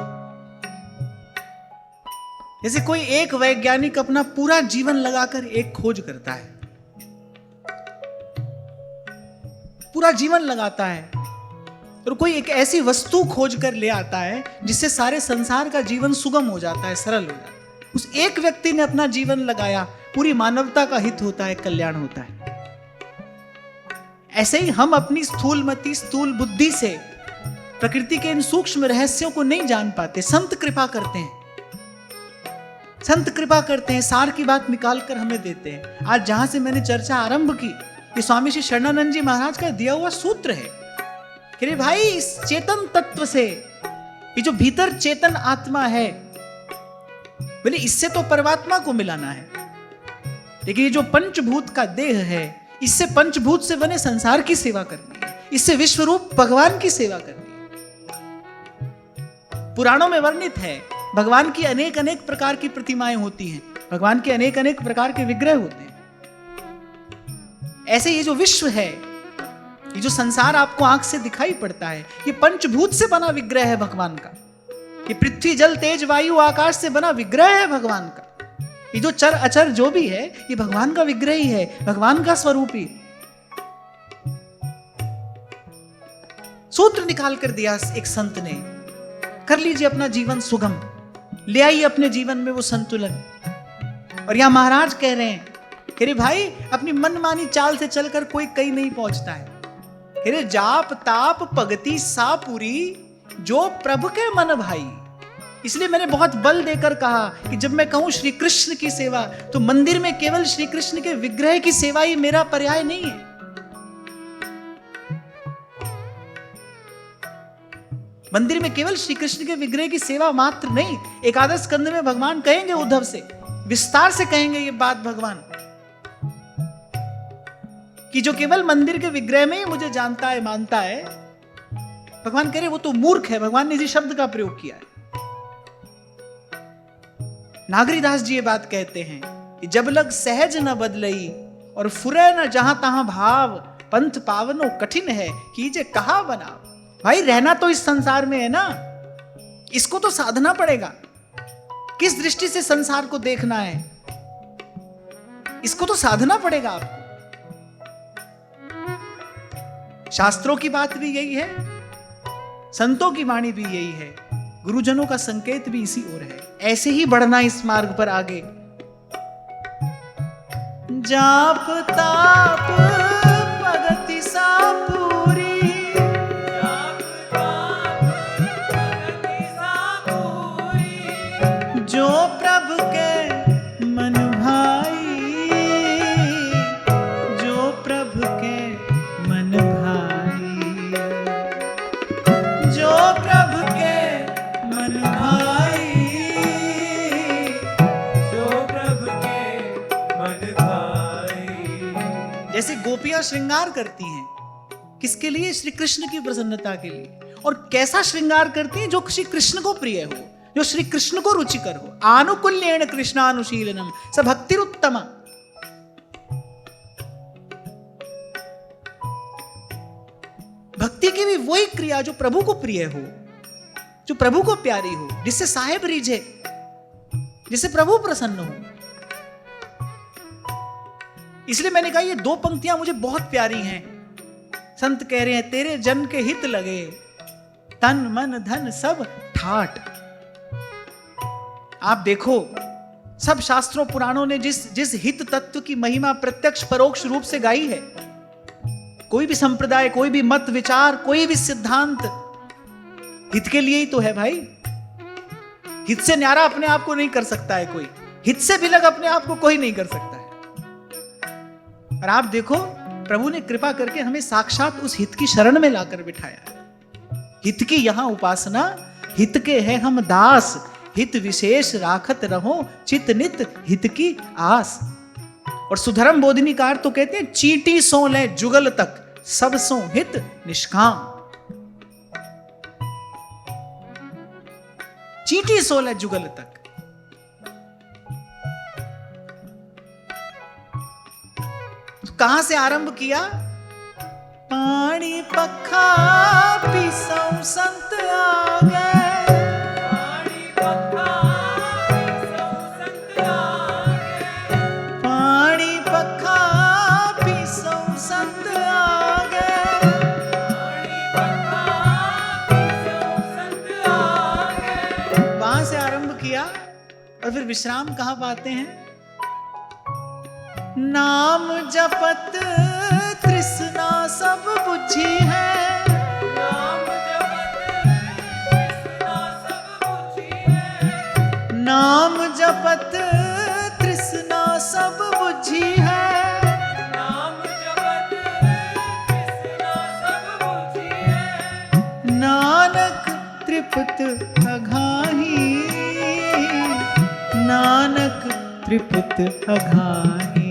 S1: जैसे कोई एक वैज्ञानिक अपना पूरा जीवन लगाकर एक खोज करता है, पूरा जीवन लगाता है और कोई एक ऐसी वस्तु खोज कर ले आता है जिससे सारे संसार का जीवन सुगम हो जाता है, सरल हो जाता है। उस एक व्यक्ति ने अपना जीवन लगाया, पूरी मानवता का हित होता है, कल्याण होता है। ऐसे ही हम अपनी स्थूलमति स्थूल बुद्धि से प्रकृति के इन सूक्ष्म रहस्यों को नहीं जान पाते। संत कृपा करते हैं, संत कृपा करते हैं, सार की बात निकाल कर हमें देते हैं। आज जहां से मैंने चर्चा आरंभ की, ये स्वामी श्री शरणानंद जी महाराज का दिया हुआ सूत्र है कि रे भाई, इस चेतन तत्व से, ये जो भीतर चेतन आत्मा है, बोले इससे तो परमात्मा को मिलाना है, लेकिन ये जो पंचभूत का देह है, इससे पंचभूत से बने संसार की सेवा करनी है, इससे विश्वरूप भगवान की सेवा करनी है। पुराणों में वर्णित है, भगवान की अनेक अनेक प्रकार की प्रतिमाएं होती हैं, भगवान के अनेक अनेक प्रकार के विग्रह होते हैं। ऐसे ये जो विश्व है, ये जो संसार आपको आंख से दिखाई पड़ता है, ये पंचभूत से बना विग्रह है भगवान का। ये पृथ्वी जल तेज वायु आकाश से बना विग्रह है भगवान का। ये जो चर अचर जो भी है, ये भगवान का विग्रह ही है, भगवान का स्वरूप ही। सूत्र निकाल कर दिया एक संत ने, कर लीजिए अपना जीवन सुगम, ले आइए अपने जीवन में वो संतुलन। और यहां महाराज कह रहे हैं कि रे भाई, अपनी मनमानी चाल से चलकर कोई कहीं नहीं पहुंचता है। अरे जाप ताप भगति सा पूरी, जो प्रभु के मन भाई। इसलिए मैंने बहुत बल देकर कहा कि जब मैं कहूं श्री कृष्ण की सेवा, तो मंदिर में केवल श्री कृष्ण के विग्रह की सेवा ही मेरा पर्याय नहीं है। मंदिर में केवल श्री कृष्ण के विग्रह की सेवा मात्र नहीं, एकादश स्कंद में भगवान कहेंगे उद्धव से, विस्तार से कहेंगे ये बात भगवान, कि जो केवल मंदिर के विग्रह में ही मुझे जानता है, मानता है, भगवान कह रहे वो तो मूर्ख है। भगवान ने इसी शब्द का प्रयोग किया है। नागरीदास जी ये बात कहते हैं कि जब लग सहज न बदलई और फुरे न जहां तहां भाव, पंथ पावनो कठिन है कीजे कहा बनाव। भाई, रहना तो इस संसार में है ना, इसको तो साधना पड़ेगा। किस दृष्टि से संसार को देखना है, इसको तो साधना पड़ेगा आपको। शास्त्रों की बात भी यही है, संतों की वाणी भी यही है, गुरुजनों का संकेत भी इसी ओर है। ऐसे ही बढ़ना इस मार्ग पर आगे। जाप ताप भगति सा पूरी,
S2: जाप ताप भगति सा पूरी,
S1: जो प्रभु के मन भाई, जो प्रभु के मन भाई, जो प्रभु के मन भाई,
S2: जो प्रभु के मन भाई।
S1: जैसे गोपियां श्रृंगार करती हैं, किसके लिए? श्री कृष्ण की प्रसन्नता के लिए। और कैसा श्रृंगार करती हैं? जो श्री कृष्ण को प्रिय हो, जो श्री कृष्ण को रुचिकर हो। आनुकूल्येन कृष्णानुशीलनम स भक्तिरुत्तमा। भक्ति की भी वही क्रिया जो प्रभु को प्रिय हो, जो प्रभु को प्यारी हो, जिससे साहेब रीझे। जिससे प्रभु प्रसन्न हो। इसलिए मैंने कहा ये दो पंक्तियां मुझे बहुत प्यारी हैं। संत कह रहे हैं तेरे जन के हित लगे, तन मन धन सब ठाट। आप देखो सब शास्त्रों पुराणों ने जिस हित तत्व की महिमा प्रत्यक्ष परोक्ष रूप से गाई है, कोई भी संप्रदाय, कोई भी मत विचार, कोई भी सिद्धांत हित के लिए ही तो है भाई। हित से न्यारा अपने आप को नहीं कर सकता है कोई, हित से विलग अपने आप को कोई नहीं कर सकता है। और आप देखो प्रभु ने कृपा करके हमें साक्षात उस हित की शरण में लाकर बिठाया। हित की यहां उपासना, हित के है हम दास, हित विशेष राखत रहो चित नित हित की आस। और सुधर्म बोधिनीकार तो कहते हैं चींटी सो ले जुगल तक, सब सो हित निष्काम। चींटी सो ले जुगल तक। तो कहां से आरंभ किया? पानी पखा पिसौ संत आ गए,
S2: पानी पखा पिसौ संत आ गए,
S1: पानी पखा पिसौ संत आ गए।
S2: पानी पखा पिसौ संत आ गए।
S1: वहां से आरंभ किया और फिर विश्राम कहां पाते हैं? नाम जपत तृष्णा सब बुझी है,
S2: नाम जपत तृष्णा सब बुझी है,
S1: नाम जपत तृष्णा सब बुझी है।
S2: नाम जपत तृष्णा सब बुझी है।
S1: नानक तृप्त अघाही, नानक तृप्त अघाही,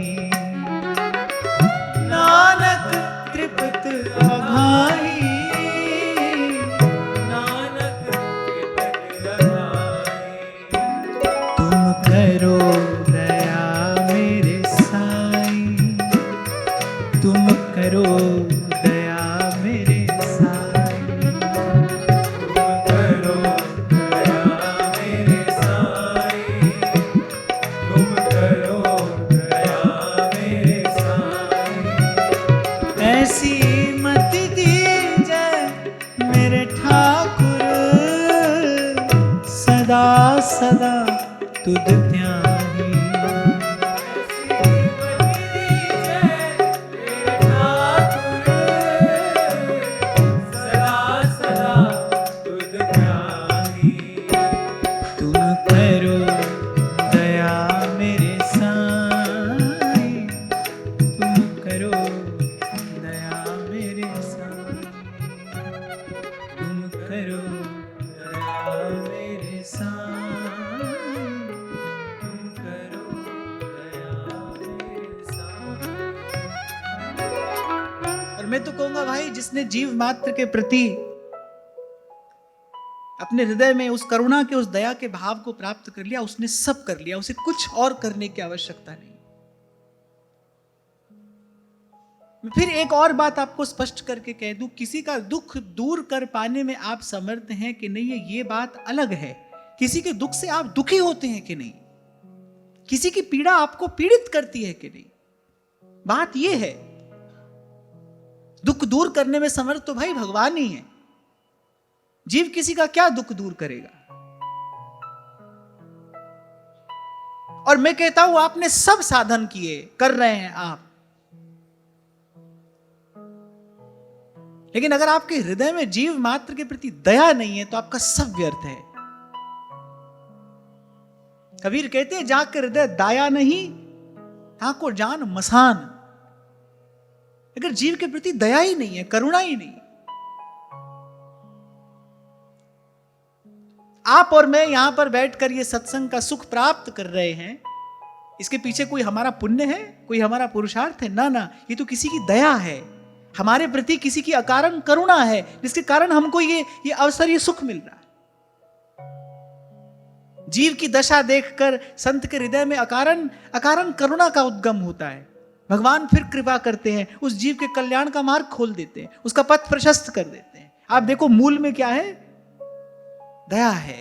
S1: नानक तृप्त अघाही।
S2: नानक तृप्त अघाही।
S1: तुम करो दया मेरे साईं, तुम करो दया मेरे साईं।
S2: तुम करो दया मेरे साईं, तुम करो दया मेरे साईं।
S1: ऐसी मत दीजिए मेरे ठाकुर, सदा सदा तुध ध्याही। तुम करो दया मेरे साईं, तुम करो दया मेरे साईं, तुम करो दया मेरे साईं, तुम करो दया मेरे साईं। और मैं तो कहूंगा भाई, जिसने जीव मात्र के प्रति अपने हृदय में उस करुणा के, उस दया के भाव को प्राप्त कर लिया, उसने सब कर लिया, उसे कुछ और करने की आवश्यकता नहीं। मैं फिर एक और बात आपको स्पष्ट करके कह दूं, किसी का दुख दूर कर पाने में आप समर्थ हैं कि नहीं है, ये बात अलग है। किसी के दुख से आप दुखी होते हैं कि नहीं, किसी की पीड़ा आपको पीड़ित करती है कि नहीं, बात यह है। दुख दूर करने में समर्थ तो भाई भगवान ही है। जीव किसी का क्या दुख दूर करेगा? और मैं कहता हूं आपने सब साधन किए, कर रहे हैं आप, लेकिन अगर आपके हृदय में जीव मात्र के प्रति दया नहीं है तो आपका सब व्यर्थ है। कबीर कहते हैं जाकर हृदय दाया नहीं, ठाकुर जान मसान। अगर जीव के प्रति दया ही नहीं है, करुणा ही नहीं, आप और मैं यहां पर बैठकर ये सत्संग का सुख प्राप्त कर रहे हैं, इसके पीछे कोई हमारा पुण्य है, कोई हमारा पुरुषार्थ है? ना ना, ये तो किसी की दया है, हमारे प्रति किसी की अकारण करुणा है, जिसके कारण हमको ये अवसर, ये सुख मिल रहा है। जीव की दशा देखकर संत के हृदय में अकारण करुणा का उद्गम होता है। भगवान फिर कृपा करते हैं, उस जीव के कल्याण का मार्ग खोल देते हैं, उसका पथ प्रशस्त कर देते हैं। आप देखो मूल में क्या है? दया है,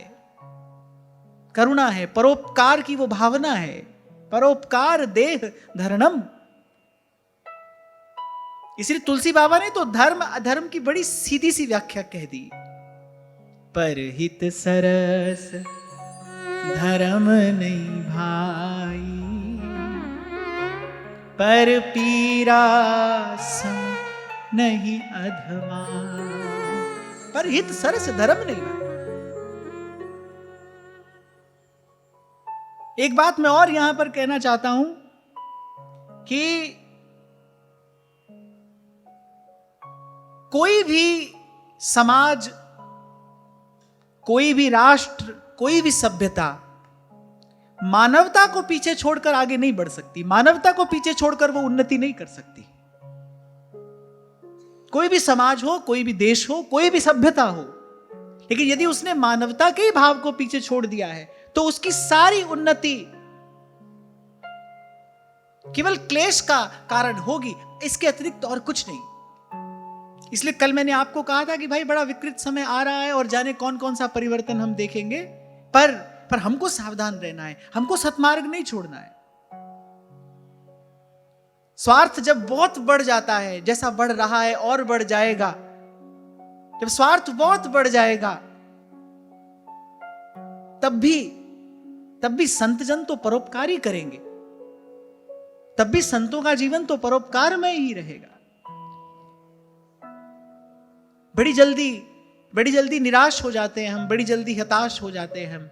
S1: करुणा है, परोपकार की वो भावना है। परोपकार देह धर्मम। इसलिए तुलसी बाबा ने तो धर्म अधर्म की बड़ी सीधी सी व्याख्या कह दी। परहित सरस धर्म नहीं भाई, पर पीरा सम नहीं अधमा। परहित सरस धर्म नहीं भाई। एक बात मैं और यहां पर कहना चाहता हूं कि कोई भी समाज, कोई भी राष्ट्र, कोई भी सभ्यता मानवता को पीछे छोड़कर आगे नहीं बढ़ सकती। मानवता को पीछे छोड़कर वो उन्नति नहीं कर सकती। कोई भी समाज हो, कोई भी देश हो, कोई भी सभ्यता हो, लेकिन यदि उसने मानवता के ही भाव को पीछे छोड़ दिया है तो उसकी सारी उन्नति केवल क्लेश का कारण होगी, इसके अतिरिक्त और कुछ नहीं। इसलिए कल मैंने आपको कहा था कि भाई बड़ा विकृत समय आ रहा है और जाने कौन कौन सा परिवर्तन हम देखेंगे, पर हमको सावधान रहना है, हमको सतमार्ग नहीं छोड़ना है। स्वार्थ जब बहुत बढ़ जाता है, जैसा बढ़ रहा है और बढ़ जाएगा, जब स्वार्थ बहुत बढ़ जाएगा तब भी संत जन तो परोपकार ही करेंगे, तब भी संतों का जीवन तो परोपकार में ही रहेगा। बड़ी जल्दी निराश हो जाते हैं हम, बड़ी जल्दी हताश हो जाते हैं हम।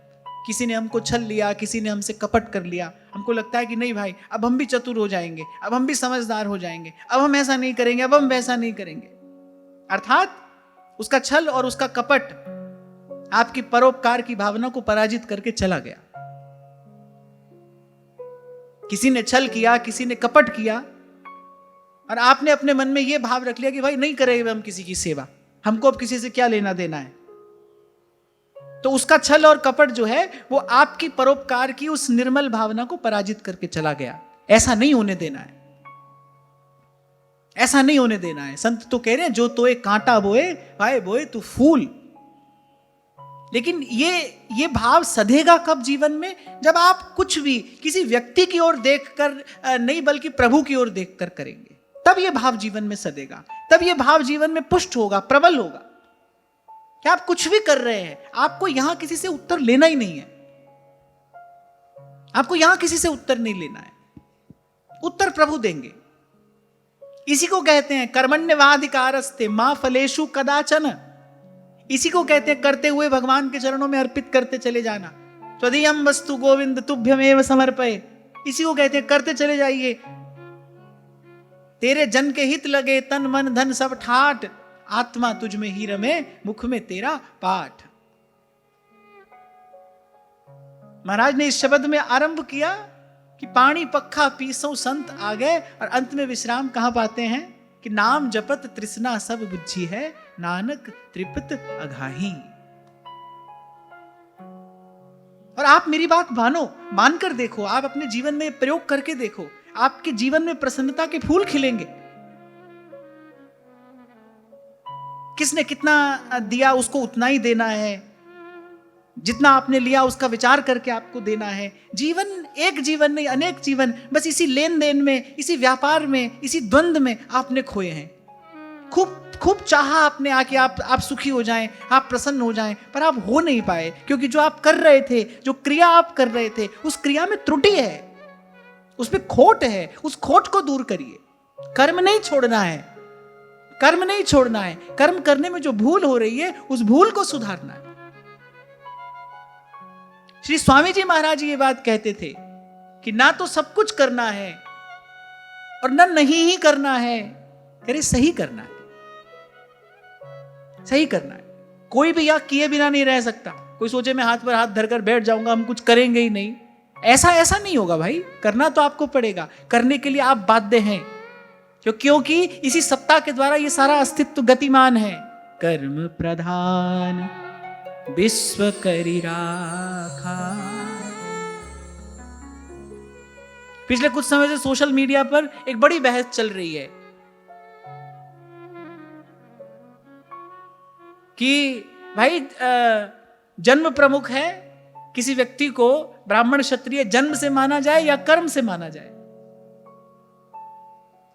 S1: किसी ने हमको छल लिया, किसी ने हमसे कपट कर लिया, हमको लगता है कि नहीं भाई अब हम भी चतुर हो जाएंगे, अब हम भी समझदार हो जाएंगे, अब हम ऐसा नहीं करेंगे, अब हम वैसा नहीं करेंगे। अर्थात उसका छल और उसका कपट आपकी परोपकार की भावना को पराजित करके चला गया। किसी ने छल किया, किसी ने कपट किया और आपने अपने मन में यह भाव रख लिया कि भाई नहीं करेंगे हम किसी की सेवा, हमको अब किसी से क्या लेना देना है। तो उसका छल और कपट जो है वो आपकी परोपकार की उस निर्मल भावना को पराजित करके चला गया। ऐसा नहीं होने देना है, ऐसा नहीं होने देना है। संत तो कह रहे हैं जो तोए कांटा बोए भाई बोए तू फूल। लेकिन ये भाव सधेगा कब जीवन में? जब आप कुछ भी किसी व्यक्ति की ओर देखकर नहीं बल्कि प्रभु की ओर देखकर करेंगे, तब ये भाव जीवन में सधेगा, तब ये भाव जीवन में पुष्ट होगा, प्रबल होगा। क्या आप कुछ भी कर रहे हैं, आपको यहां किसी से उत्तर लेना ही नहीं है, आपको यहां किसी से उत्तर नहीं लेना है, उत्तर प्रभु देंगे। इसी को कहते हैं कर्मण्यवाधिकारस्ते मां फलेषु कदाचन। इसी को कहते हैं करते हुए भगवान के चरणों में अर्पित करते चले जाना। त्वदीयं वस्तु गोविंद तुभ्यमेव समर्पये। इसी को कहते हैं करते चले जाइए। तेरे जन के हित लगे तन मन धन सब ठाट, आत्मा तुझ में ही रमे मुख में तेरा पाठ। महाराज ने इस शब्द में आरंभ किया कि पानी पक्खा पीसो संत आ गए, और अंत में विश्राम कहां पाते हैं कि नाम जपत तृष्णा सब बुझी है, नानक त्रिपत अघाही। और आप मेरी बात मानो, मानकर देखो, आप अपने जीवन में प्रयोग करके देखो, आपके जीवन में प्रसन्नता के फूल खिलेंगे। किसने कितना दिया उसको उतना ही देना है, जितना आपने लिया उसका विचार करके आपको देना है। जीवन एक जीवन नहीं, अनेक जीवन बस इसी लेन देन में, इसी व्यापार में, इसी द्वंद्व में आपने खोए हैं। खूब चाहा आपने आके आप सुखी हो जाएं, आप प्रसन्न हो जाएं, पर आप हो नहीं पाए, क्योंकि जो आप कर रहे थे, जो क्रिया आप कर रहे थे, उस क्रिया में त्रुटि है, उसमें खोट है। उस खोट को दूर करिए। कर्म नहीं छोड़ना है, कर्म नहीं छोड़ना है। कर्म करने में जो भूल हो रही है उस भूल को सुधारना है। श्री स्वामी जी महाराज ये बात कहते थे कि ना तो सब कुछ करना है और ना नहीं ही करना है, अरे सही करना है, सही करना है। कोई भी या किए बिना नहीं रह सकता। कोई सोचे मैं हाथ पर हाथ धरकर बैठ जाऊंगा, हम कुछ करेंगे ही नहीं, ऐसा नहीं होगा भाई। करना तो आपको पड़ेगा, करने के लिए आप बाध्य हैं, क्योंकि इसी सत्ता के द्वारा ये सारा अस्तित्व गतिमान है। कर्म प्रधान विश्व करी राखा। पिछले कुछ समय से सोशल मीडिया पर एक बड़ी बहस चल रही है कि भाई जन्म प्रमुख है किसी व्यक्ति को ब्राह्मण क्षत्रिय जन्म से माना जाए या कर्म से माना जाए।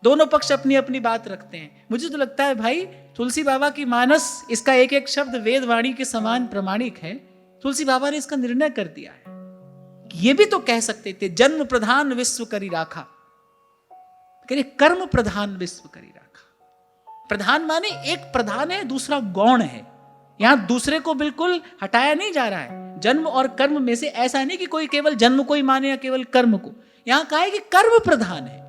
S1: दोनों पक्ष अपनी अपनी बात रखते हैं। मुझे तो लगता है भाई तुलसी बाबा की मानस, इसका एक एक शब्द वेद वाणी के समान प्रमाणिक है। तुलसी बाबा ने इसका निर्णय कर दिया है। ये भी तो कह सकते थे जन्म प्रधान विश्व करी राखा, कह कर्म प्रधान विश्व करी राखा। प्रधान माने एक प्रधान है, दूसरा गौण है। यहां दूसरे को बिल्कुल हटाया नहीं जा रहा है। जन्म और कर्म में से ऐसा नहीं कि कोई केवल जन्म को ही माने या केवल कर्म को। यहां कहा है कि कर्म प्रधान है।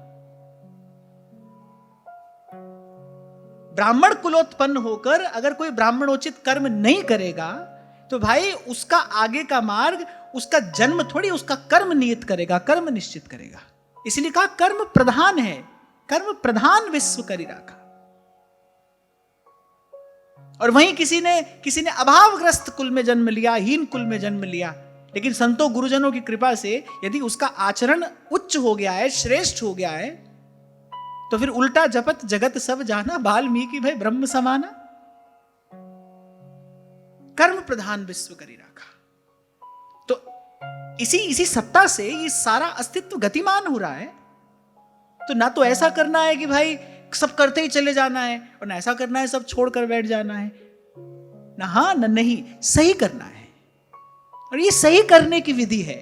S1: ब्राह्मण कुलोत्पन्न होकर अगर कोई ब्राह्मणोचित कर्म नहीं करेगा तो भाई उसका आगे का मार्ग, उसका जन्म थोड़ी उसका कर्म नियत करेगा, कर्म निश्चित करेगा। इसलिए कहा कर्म प्रधान है, कर्म प्रधान विश्व करी राखा। और वहीं किसी ने अभावग्रस्त कुल में जन्म लिया, हीन कुल में जन्म लिया, लेकिन संतों गुरुजनों की कृपा से यदि उसका आचरण उच्च हो गया है, श्रेष्ठ हो गया है, तो फिर उल्टा जपत जगत सब जाना, वाल्मीकि भाई ब्रह्म समाना। कर्म प्रधान विश्व करी राखा। तो इसी सत्ता से ये सारा अस्तित्व गतिमान हो रहा है। तो ना तो ऐसा करना है कि भाई सब करते ही चले जाना है, और ना ऐसा करना है सब छोड़कर बैठ जाना है। ना हाँ ना नहीं, सही करना है। और ये सही करने की विधि है।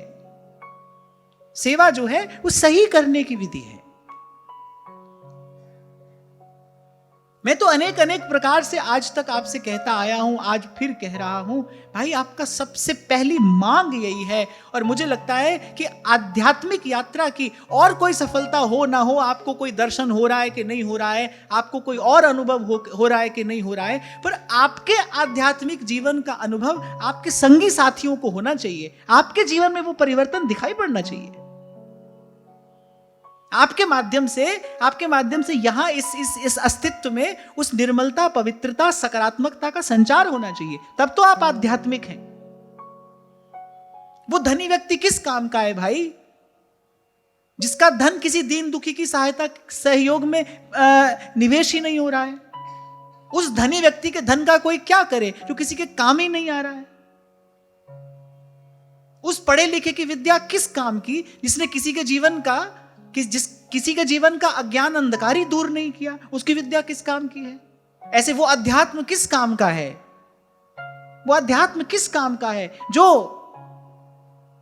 S1: सेवा जो है वो सही करने की विधि है। मैं तो अनेक अनेक प्रकार से आज तक आपसे कहता आया हूं, आज फिर कह रहा हूं, भाई आपका सबसे पहली मांग यही है। और मुझे लगता है कि आध्यात्मिक यात्रा की और कोई सफलता हो ना हो, आपको कोई दर्शन हो रहा है कि नहीं हो रहा है, आपको कोई और अनुभव हो रहा है कि नहीं हो रहा है, पर आपके आध्यात्मिक जीवन का अनुभव आपके संगी साथियों को होना चाहिए। आपके जीवन में वो परिवर्तन दिखाई पड़ना चाहिए। आपके माध्यम से यहां इस अस्तित्व में उस निर्मलता, पवित्रता, सकारात्मकता का संचार होना चाहिए। तब तो आप आध्यात्मिक हैं। वो धनी व्यक्ति किस काम का है भाई, जिसका धन किसी दीन दुखी की सहायता सहयोग में निवेश ही नहीं हो रहा है? उस धनी व्यक्ति के धन का कोई क्या करे जो किसी के काम ही नहीं आ रहा है? उस पढ़े लिखे की विद्या किस काम की, जिसने किसी के जीवन का अज्ञान अंधकार ही दूर नहीं किया? उसकी विद्या किस काम की है? ऐसे वो अध्यात्म किस काम का है? वो अध्यात्म किस काम का है जो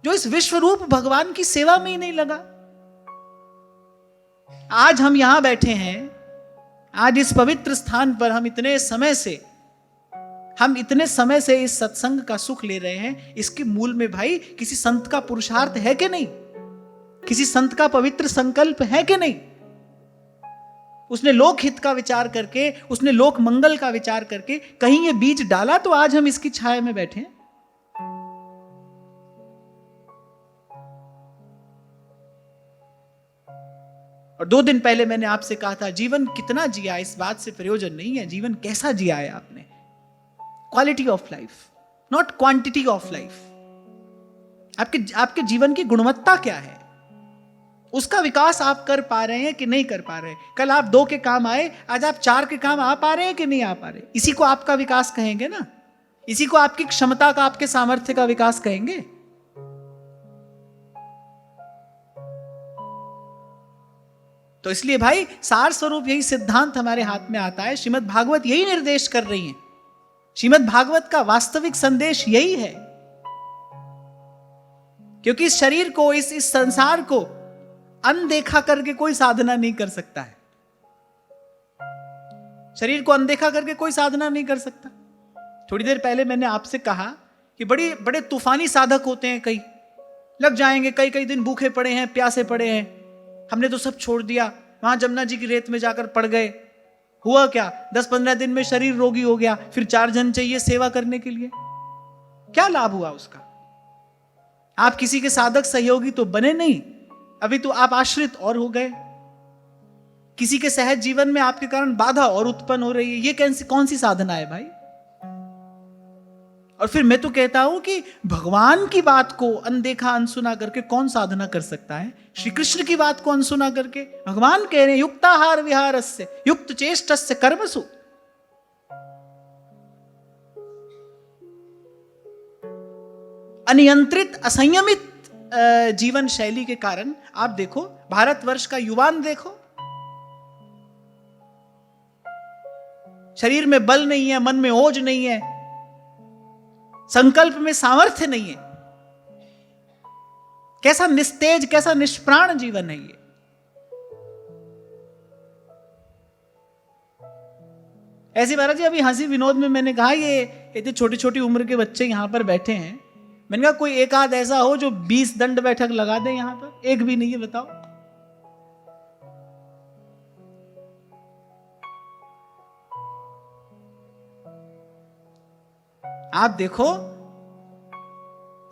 S1: इस विश्वरूप भगवान की सेवा में ही नहीं लगा? आज हम यहां बैठे हैं, आज इस पवित्र स्थान पर हम इतने समय से इस सत्संग का सुख ले रहे हैं। इसके मूल में भाई किसी संत का पुरुषार्थ है कि नहीं? किसी संत का पवित्र संकल्प है कि नहीं? उसने लोक हित का विचार करके, उसने लोक मंगल का विचार करके कहीं ये बीज डाला, तो आज हम इसकी छाया में बैठे हैं। और 2 दिन पहले मैंने आपसे कहा था, जीवन कितना जिया इस बात से प्रयोजन नहीं है, जीवन कैसा जिया है आपने। Quality of life, not quantity of life. आपके जीवन की गुणवत्ता क्या है, उसका विकास आप कर पा रहे हैं कि नहीं कर पा रहे? कल आप 2 के काम आए, आज आप 4 के काम आ पा रहे हैं कि नहीं आ पा रहे? इसी को आपका विकास कहेंगे ना, इसी को आपकी क्षमता का, आपके सामर्थ्य का विकास कहेंगे। तो इसलिए भाई सार स्वरूप यही सिद्धांत हमारे हाथ में आता है। श्रीमद् भागवत यही निर्देश कर रही है। श्रीमद् भागवत का वास्तविक संदेश यही है, क्योंकि इस शरीर को, इस संसार को अनदेखा करके कोई साधना नहीं कर सकता है। शरीर को अनदेखा करके कोई साधना नहीं कर सकता। थोड़ी देर पहले मैंने आपसे कहा कि बड़े तूफानी साधक होते हैं, कई लग जाएंगे, कई दिन भूखे पड़े हैं, प्यासे पड़े हैं, हमने तो सब छोड़ दिया, वहां जमुना जी की रेत में जाकर पड़ गए। हुआ क्या? 10-15 दिन में शरीर रोगी हो गया, फिर 4 जन चाहिए सेवा करने के लिए। क्या लाभ हुआ उसका? आप किसी के साधक सहयोगी तो बने नहीं, अभी तो आप आश्रित और हो गए। किसी के सहज जीवन में आपके कारण बाधा और उत्पन्न हो रही है। ये कौन सी साधना है भाई? और फिर मैं तो कहता हूं कि भगवान की बात को अनदेखा अनसुना करके कौन साधना कर सकता है? श्री कृष्ण की बात को अनसुना करके भगवान कह रहे हैं, युक्ताहार विहारस्य युक्त चेष्टस्य कर्मसु। अनियंत्रित असंयमित जीवन शैली के कारण आप देखो, भारतवर्ष का युवान देखो, शरीर में बल नहीं है, मन में ओज नहीं है, संकल्प में सामर्थ्य नहीं है। कैसा निस्तेज, कैसा निष्प्राण जीवन है ये। ऐसी महाराज जी अभी हंसी विनोद में मैंने कहा, ये इतनी छोटी छोटी उम्र के बच्चे यहां पर बैठे हैं, मैंने कहा कोई एक आध ऐसा हो जो 20 दंड बैठक लगा दे यहां पर, एक भी नहीं है, बताओ। आप देखो,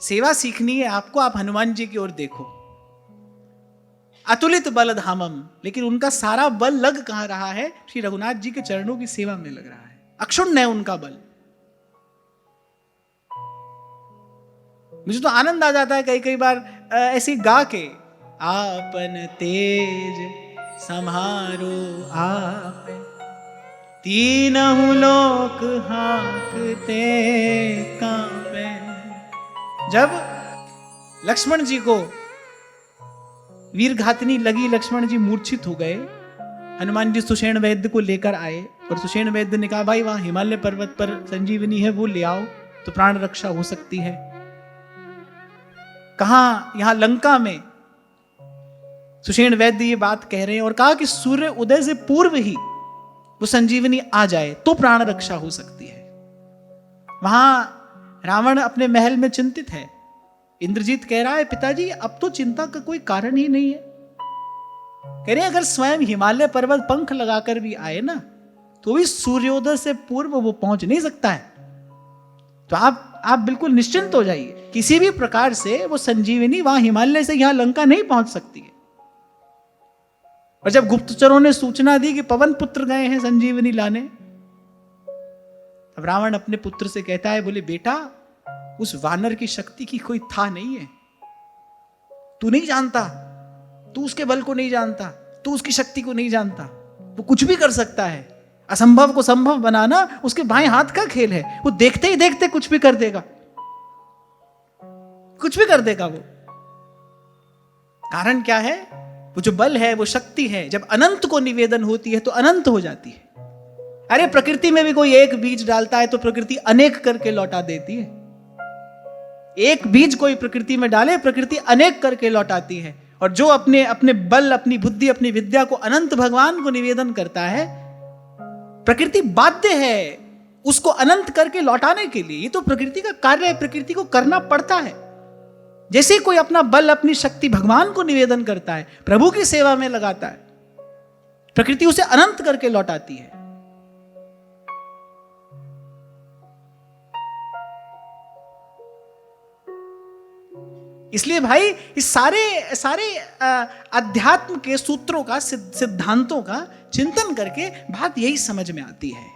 S1: सेवा सीखनी है आपको, आप हनुमान जी की ओर देखो, अतुलित बल धामम, लेकिन उनका सारा बल लग कहां रहा है? श्री रघुनाथ जी के चरणों की सेवा में लग रहा है। अक्षुण्ण है उनका बल। मुझे तो आनंद आ जाता है कई कई बार ऐसे गा के, आपन तेज सम्हारो आप, तीनहु लोक हाँकते कांपे। जब लक्ष्मण जी को वीर घातनी लगी, लक्ष्मण जी मूर्छित हो गए, हनुमान जी सुषेण वैद्य को लेकर आए और सुषेण वैद्य ने कहा भाई वहां हिमालय पर्वत पर संजीवनी है, वो ले आओ तो प्राण रक्षा हो सकती है। कहा यहां लंका में सुषेण वैद्य ये बात कह रहे हैं और कहा कि सूर्य उदय से पूर्व ही वो संजीवनी आ जाए तो प्राण रक्षा हो सकती है। वहां रावण अपने महल में चिंतित है, इंद्रजीत कह रहा है पिताजी अब तो चिंता का कोई कारण ही नहीं है। कह रहे हैं अगर स्वयं हिमालय पर्वत पंख लगाकर भी आए ना तो भी सूर्योदय से पूर्व वो पहुंच नहीं सकता है। तो आप बिल्कुल निश्चिंत हो जाइए, किसी भी प्रकार से वो संजीवनी वहां हिमालय से यहां लंका नहीं पहुंच सकती है। और जब गुप्तचरों ने सूचना दी कि पवन पुत्र गए हैं संजीवनी लाने, तब रावण अपने पुत्र से कहता है, बोले बेटा उस वानर की शक्ति की कोई था नहीं है, तू नहीं जानता, तू उसके बल को नहीं जानता, तू उसकी शक्ति को नहीं जानता। वो कुछ भी कर सकता है, असंभव को संभव बनाना उसके बाएं हाथ का खेल है। वो देखते ही देखते कुछ भी कर देगा, कुछ भी कर देगा वो। कारण क्या है? वो जो बल है, वो शक्ति है, जब अनंत को निवेदन होती है तो अनंत हो जाती है। अरे प्रकृति में भी कोई एक बीज डालता है तो प्रकृति अनेक करके लौटा देती है। एक बीज कोई प्रकृति में डाले, प्रकृति अनेक करके लौटाती है। और जो अपने अपने बल, अपनी बुद्धि, अपनी विद्या को अनंत भगवान को निवेदन करता है, प्रकृति बाध्य है उसको अनंत करके लौटाने के लिए। ये तो प्रकृति का कार्य है, प्रकृति को करना पड़ता है। जैसे कोई अपना बल, अपनी शक्ति भगवान को निवेदन करता है, प्रभु की सेवा में लगाता है, प्रकृति उसे अनंत करके लौटाती है। इसलिए भाई इस सारे अध्यात्म के सूत्रों का, सिद्धांतों का चिंतन करके बात यही समझ में आती है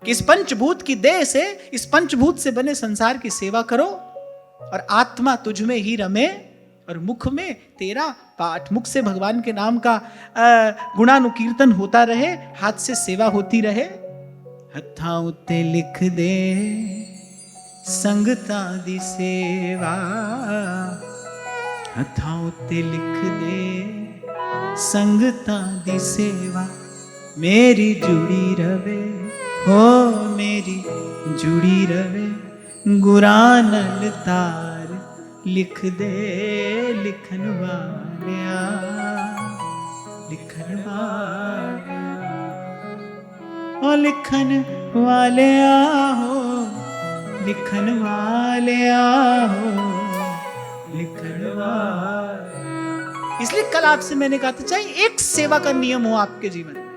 S1: कि इस पंचभूत की देह से, इस पंचभूत से बने संसार की सेवा करो और आत्मा तुझ में ही रमे और मुख में तेरा पाठ। मुख से भगवान के नाम का गुणानुकीर्तन होता रहे, हाथ से सेवा होती रहे। हत्था उत्ते लिख दे संगता दी सेवा, हत्था उत्ते लिख दे संगता दी सेवा, मेरी जुड़ी रवे हो मेरी जुड़ी रवे, गुरानल तार लिख दे लिखन वालिया, लिखन वालिया ओ लिखन वालिया हो, लिखन वालिया हो, लिखन वालिया। इसलिए कल आपसे मैंने कहा था चाहिए एक सेवा का नियम हो आपके जीवन में।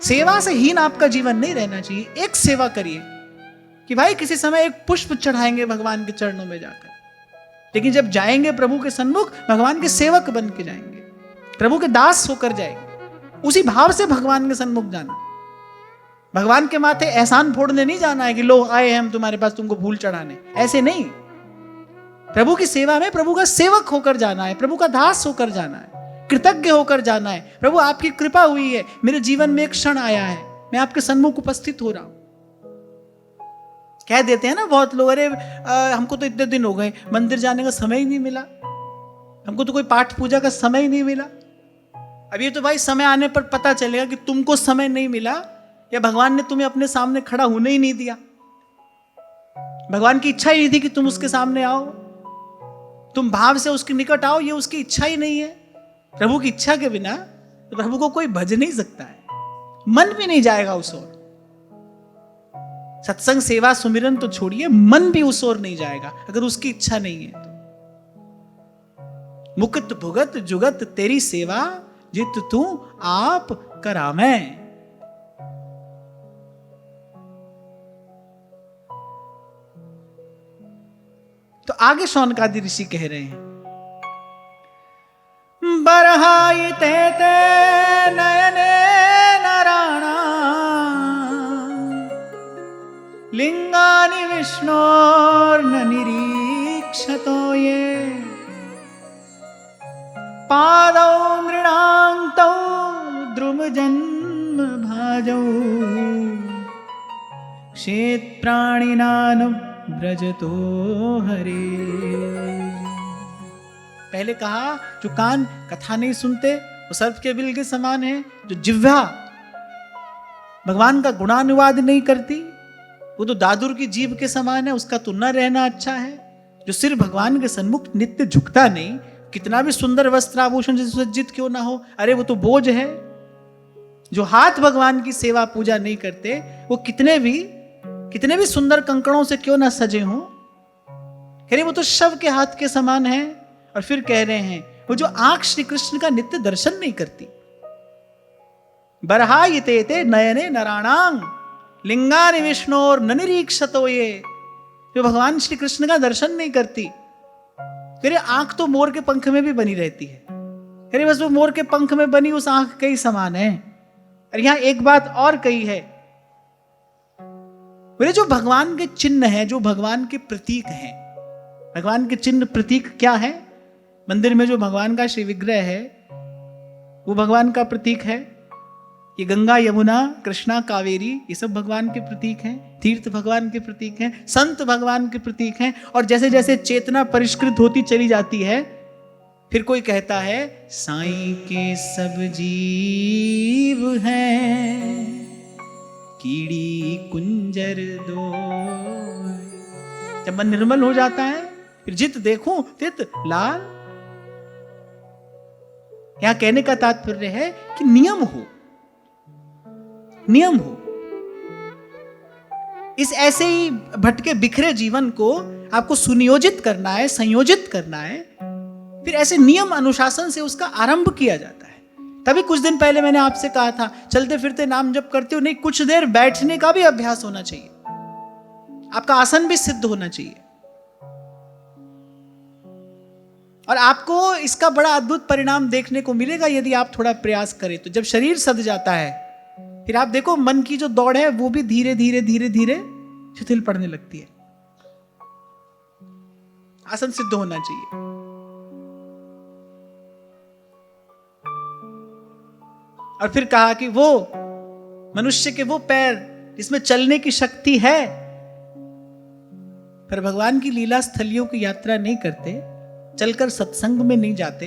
S1: सेवा से हीन आपका जीवन नहीं रहना चाहिए। एक सेवा करिए कि भाई किसी समय एक पुष्प चढ़ाएंगे भगवान के चरणों में जाकर, लेकिन जब जाएंगे प्रभु के सन्मुख भगवान के सेवक बन के जाएंगे, प्रभु के दास होकर जाएंगे। उसी भाव से भगवान के सन्मुख जाना। भगवान के माथे एहसान फोड़ने नहीं जाना है कि लो आए हम तुम्हारे पास तुमको फूल चढ़ाने, ऐसे नहीं। प्रभु की सेवा में प्रभु का सेवक होकर जाना है, प्रभु का दास होकर जाना है, कृतज्ञ होकर जाना है। प्रभु आपकी कृपा हुई है, मेरे जीवन में एक क्षण आया है, मैं आपके सन्मुख उपस्थित हो रहा हूं। कह देते हैं ना बहुत लोग, अरे हमको तो इतने दिन हो गए, मंदिर जाने का समय ही नहीं मिला, हमको तो कोई पाठ पूजा का समय ही नहीं मिला। अब ये तो भाई समय आने पर पता चलेगा कि तुमको समय नहीं मिला या भगवान ने तुम्हें अपने सामने खड़ा होने ही नहीं दिया। भगवान की इच्छा ही नहीं थी कि तुम उसके सामने आओ, तुम भाव से उसके निकट आओ, ये उसकी इच्छा ही नहीं है। प्रभु की इच्छा के बिना तो प्रभु को कोई भज नहीं सकता है, मन भी नहीं जाएगा उस ओर। सत्संग सेवा सुमिरन तो छोड़िए, मन भी उस ओर नहीं जाएगा अगर उसकी इच्छा नहीं है तो। मुकुट भुगत जुगत तेरी सेवा, जित तू आप करावे। तो आगे शौनकादि ऋषि कह रहे हैं, बरहाइते ते नयने नारायणा, लिंगानि विष्णोर्न निरीक्षतो ये, पादौ मृणांतौ द्रुम जन्म भाजौ, क्षेत्राणिनानु ब्रजतो हरे। पहले कहा जो कान कथा नहीं सुनते वो सर्प के बिल के समान है, जो जिह्वा भगवान का गुणानुवाद नहीं करती वो तो दादुर की जीभ के समान है, उसका तो न रहना अच्छा है। जो सिर भगवान के सन्मुख नित्य झुकता नहीं, कितना भी सुंदर वस्त्र आभूषण से सुसज्जित क्यों ना हो, अरे वो तो बोझ है। जो हाथ भगवान की सेवा पूजा नहीं करते वो कितने भी सुंदर कंकड़ों से क्यों ना सजे हों, कह रहे वो तो शव के हाथ के समान है। और फिर कह रहे हैं वो जो आंख श्री कृष्ण का नित्य दर्शन नहीं करती, बरहायते ते नयने नराणांग लिंगानि विष्णोर न निरीक्षतो ये, जो भगवान श्री कृष्ण का दर्शन नहीं करती, कह रहे आंख तो मोर के पंख में भी बनी रहती है, कह रहे बस वो मोर के पंख में बनी उस आंख के ही समान है। और यहां एक बात और कही है, बोले जो भगवान के चिन्ह है, जो भगवान के प्रतीक हैं, भगवान के चिन्ह प्रतीक क्या है? मंदिर में जो भगवान का श्री विग्रह है वो भगवान का प्रतीक है। ये गंगा यमुना कृष्णा कावेरी ये सब भगवान के प्रतीक हैं, तीर्थ भगवान के प्रतीक हैं, संत भगवान के प्रतीक हैं। और जैसे जैसे चेतना परिष्कृत होती चली जाती है, फिर कोई कहता है साईं के सब जीव हैं, कीड़ी कुंजर दो। जब मन निर्मल हो जाता है फिर जित देखूं तित लाल। यहां कहने का तात्पर्य है कि नियम हो। इस ऐसे ही भटके बिखरे जीवन को आपको सुनियोजित करना है, संयोजित करना है, फिर ऐसे नियम अनुशासन से उसका आरंभ किया जाता है। तभी कुछ दिन पहले मैंने आपसे कहा था चलते फिरते नाम जप करते हो नहीं, कुछ देर बैठने का भी अभ्यास होना चाहिए, आपका आसन भी सिद्ध होना चाहिए। और आपको इसका बड़ा अद्भुत परिणाम देखने को मिलेगा यदि आप थोड़ा प्रयास करें तो। जब शरीर सद जाता है फिर आप देखो मन की जो दौड़ है वो भी धीरे धीरे धीरे धीरे शिथिल पड़ने लगती है। आसन सिद्ध होना चाहिए। और फिर कहा कि वो मनुष्य के वो पैर जिसमें चलने की शक्ति है, पर भगवान की लीला स्थलियों की यात्रा नहीं करते, चलकर सत्संग में नहीं जाते,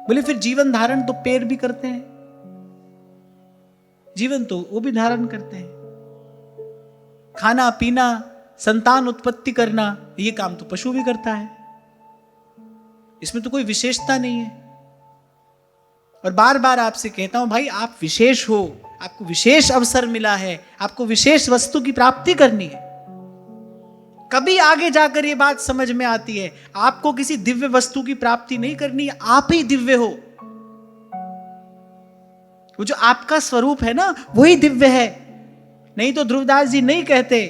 S1: बोले फिर जीवन धारण तो पैर भी करते हैं, जीवन तो वो भी धारण करते हैं। खाना पीना संतान उत्पत्ति करना ये काम तो पशु भी करता है, इसमें तो कोई विशेषता नहीं है। और बार बार आपसे कहता हूं भाई आप विशेष हो, आपको विशेष अवसर मिला है, आपको विशेष वस्तु की प्राप्ति करनी है। कभी आगे जाकर ये बात समझ में आती है आपको किसी दिव्य वस्तु की प्राप्ति नहीं करनी, आप ही दिव्य हो। वो जो आपका स्वरूप है ना वही दिव्य है। नहीं तो ध्रुवदास जी नहीं कहते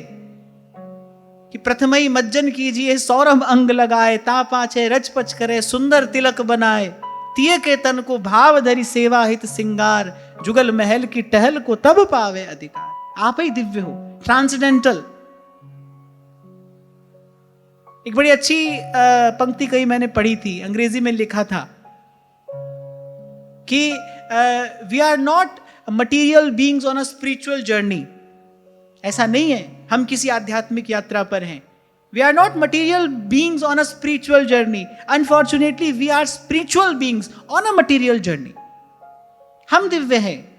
S1: कि प्रथमई मज्जन कीजिए सौरभ अंग लगाए, ता पाछे रच पच करे सुंदर तिलक बनाए, तिये के तन को भाव धरी सेवा हित सिंगार, जुगल महल की टहल को तब पावे अधिकार। आप ही दिव्य हो, ट्रांसेंडेंटल। एक बड़ी अच्छी पंक्ति कहीं मैंने पढ़ी थी, अंग्रेजी में लिखा था कि we are not material beings on a spiritual journey, ऐसा नहीं है हम किसी आध्यात्मिक यात्रा पर हैं। We are not material beings on a spiritual journey, unfortunately we are spiritual beings on a material journey. हम दिव्य हैं,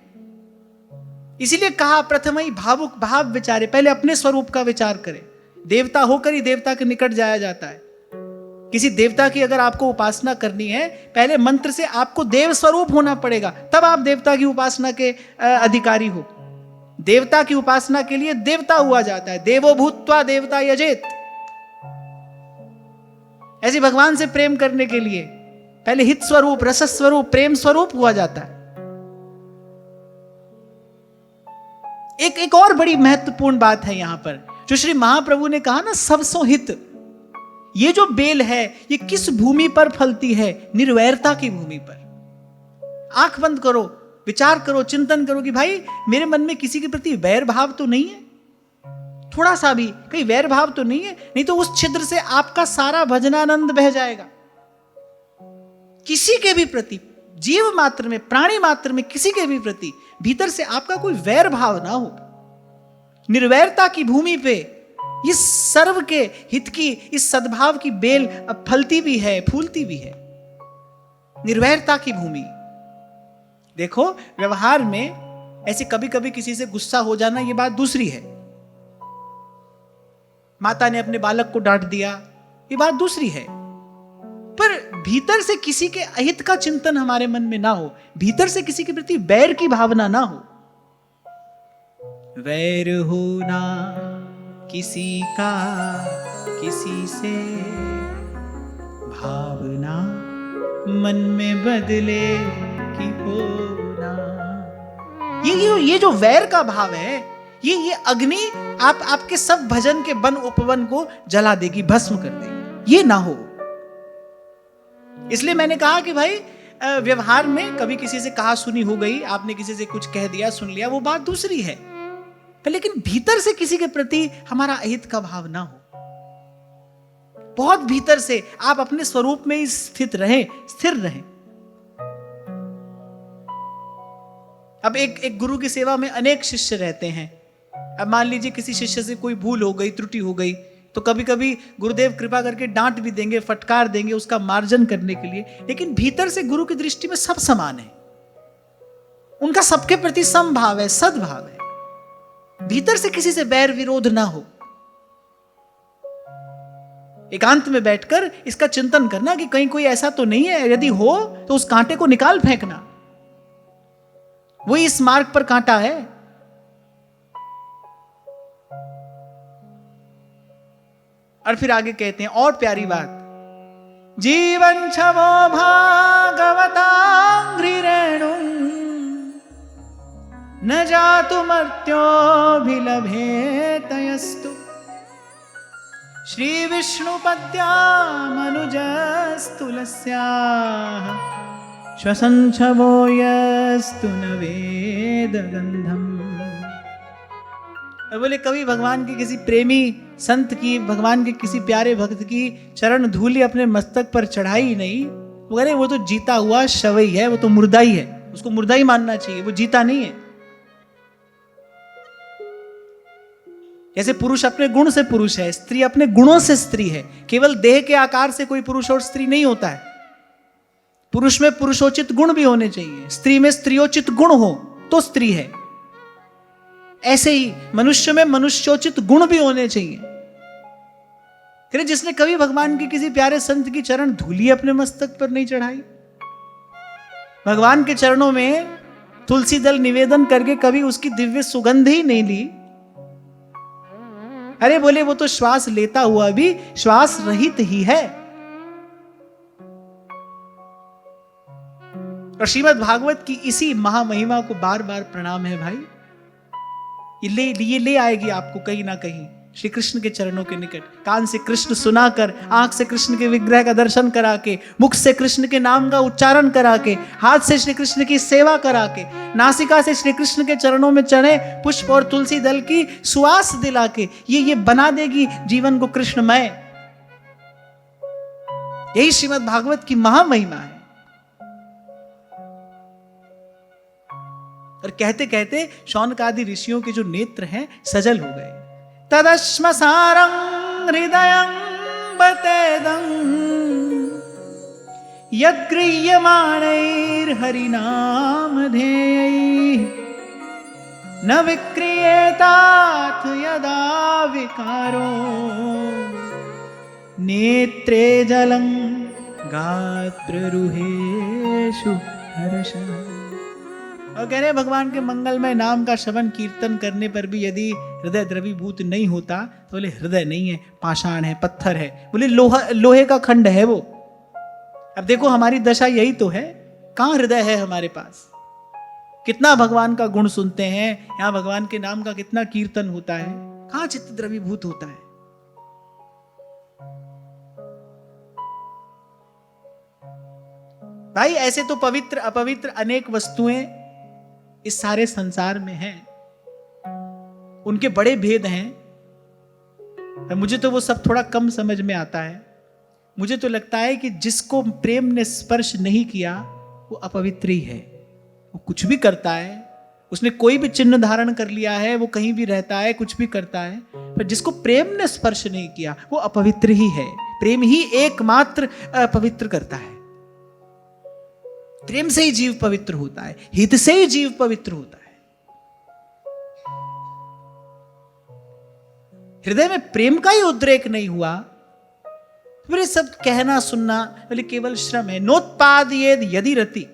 S1: इसीलिए कहा प्रथम ही भावुक भाव विचारे, पहले अपने स्वरूप का विचार करें। देवता होकर ही देवता के निकट जाया जाता है। किसी देवता की अगर आपको उपासना करनी है, पहले मंत्र से आपको देव स्वरूप होना पड़ेगा, तब आप देवता की उपासना के अधिकारी हो। देवता की उपासना के लिए देवता हुआ जाता है, देवो भूत्वा देवता यजेत। ऐसे भगवान से प्रेम करने के लिए पहले हित स्वरूप, रस स्वरूप, प्रेम स्वरूप हुआ जाता है। एक और बड़ी महत्वपूर्ण बात है यहां पर, जो श्री महाप्रभु ने कहा ना, सबसो हित। ये जो बेल है ये किस भूमि पर फलती है? निर्वैरता की भूमि पर। आंख बंद करो, विचार करो, चिंतन करो कि भाई मेरे मन में किसी के प्रति वैर भाव तो नहीं है, थोड़ा सा भी कहीं वैर भाव तो नहीं है, नहीं तो उस छिद्र से आपका सारा भजनानंद बह जाएगा। किसी के भी प्रति, जीव मात्र में, प्राणी मात्र में, किसी के भी प्रति भीतर से आपका कोई वैर भाव ना हो। निर्वैरता की भूमि पे इस सर्व के हित की, इस सद्भाव की बेल अब फलती भी है, फूलती भी है। निर्वैरता की भूमि। देखो व्यवहार में ऐसे कभी कभी किसी से गुस्सा हो जाना, ये बात दूसरी है। माता ने अपने बालक को डांट दिया, ये बात दूसरी है। पर भीतर से किसी के अहित का चिंतन हमारे मन में ना हो, भीतर से किसी के प्रति वैर की भावना ना हो। वैर होना किसी का किसी से, भावना मन में बदले कि होना। ये जो वैर का भाव है, ये अग्नि आपके सब भजन के वन उपवन को जला देगी, भस्म कर देगी। ये ना हो। इसलिए मैंने कहा कि भाई व्यवहार में कभी किसी से कहा सुनी हो गई, आपने किसी से कुछ कह दिया, सुन लिया, वो बात दूसरी है। पर लेकिन भीतर से किसी के प्रति हमारा अहित का भाव ना हो। बहुत भीतर से आप अपने स्वरूप में ही स्थित रहें, स्थिर रहें। अब एक गुरु की सेवा में अनेक शिष्य रहते हैं। अब मान लीजिए किसी शिष्य से कोई भूल हो गई, त्रुटि हो गई, तो कभी कभी गुरुदेव कृपा करके डांट भी देंगे, फटकार देंगे उसका मार्जन करने के लिए। लेकिन भीतर से गुरु की दृष्टि में सब समान है, उनका सबके प्रति समभाव है, सद्भाव है। भीतर से किसी से बैर विरोध ना हो। एकांत में बैठकर इसका चिंतन करना कि कहीं कोई ऐसा तो नहीं है, यदि हो तो उस कांटे को निकाल फेंकना। वही इस मार्ग पर कांटा है। और फिर आगे कहते हैं और प्यारी बात, जीवन छवो भागवतांघ्रि रेणु न जातु मर्त्योभिलभेतयस्तु, श्री विष्णु पद्यामनुजस्तुलस्याः श्वसन छवो यस्तु न वेद गंधम। बोले कभी भगवान के किसी प्रेमी संत की, भगवान के किसी प्यारे भक्त की चरण धूलि अपने मस्तक पर चढ़ाई नहीं, वो कह रहे वो तो जीता हुआ शवई है, वो तो मुर्दा ही है, उसको मुर्दा ही मानना चाहिए, वो जीता नहीं है। जैसे पुरुष अपने गुण से पुरुष है, स्त्री अपने गुणों से स्त्री है। केवल देह के आकार से कोई पुरुष और स्त्री नहीं होता है। पुरुष में पुरुषोचित गुण भी होने चाहिए, स्त्री में स्त्रियोचित गुण हो तो स्त्री है। ऐसे ही मनुष्य में मनुष्योचित गुण भी होने चाहिए। फिर जिसने कभी भगवान के किसी प्यारे संत की चरण धूलि अपने मस्तक पर नहीं चढ़ाई, भगवान के चरणों में तुलसी दल निवेदन करके कभी उसकी दिव्य सुगंध ही नहीं ली, अरे बोले वो तो श्वास लेता हुआ भी श्वास रहित ही है। और श्रीमद् भागवत की इसी महामहिमा को बार बार प्रणाम है भाई। ये ले आएगी आपको कहीं ना कहीं श्री कृष्ण के चरणों के निकट। कान से कृष्ण सुनाकर, आंख से कृष्ण के विग्रह का दर्शन करा के, मुख से कृष्ण के नाम का उच्चारण करा के, हाथ से श्री कृष्ण की सेवा करा के, नासिका से श्री कृष्ण के चरणों में चढ़े पुष्प और तुलसी दल की सुवास दिला के ये बना देगी जीवन को कृष्णमय। यही श्रीमद् भागवत की महामहिमा है। और कहते कहते शौनकादि ऋषियों के जो नेत्र हैं सजल हो गए। तदश्मसारं हृदयं बतेदं यद्गृह्यमाणैर्हरिनामधेयैः न विक्रियेताथ यदा विकारो नेत्रे जलं गात्ररुहेषु हर्षः। और कह रहे भगवान के मंगलमय नाम का श्रवण कीर्तन करने पर भी यदि हृदय द्रवीभूत नहीं होता तो बोले हृदय नहीं है, पाषाण है, पत्थर है, बोले लोहे का खंड है वो। अब देखो हमारी दशा यही तो है, कहां हृदय है हमारे पास। कितना भगवान का गुण सुनते हैं, यहां भगवान के नाम का कितना कीर्तन होता है, कहां चित्त द्रवीभूत होता है। भाई ऐसे तो पवित्र अपवित्र अनेक वस्तुएं इस सारे संसार में हैं, उनके बड़े भेद हैं। मुझे तो वो सब थोड़ा कम समझ में आता है। मुझे तो लगता है कि जिसको प्रेम ने स्पर्श नहीं किया वो अपवित्र ही है। वो कुछ भी करता है, उसने कोई भी चिन्ह धारण कर लिया है, वो कहीं भी रहता है, कुछ भी करता है, पर जिसको प्रेम ने स्पर्श नहीं किया वो अपवित्र ही है। प्रेम ही एकमात्र पवित्र करता है। प्रेम से ही जीव पवित्र होता है, हित से ही जीव पवित्र होता है। हृदय में प्रेम का ही उद्रेक नहीं हुआ, बोले सब कहना सुनना बोले केवल श्रम है। नोत्पादयेद यदि रति,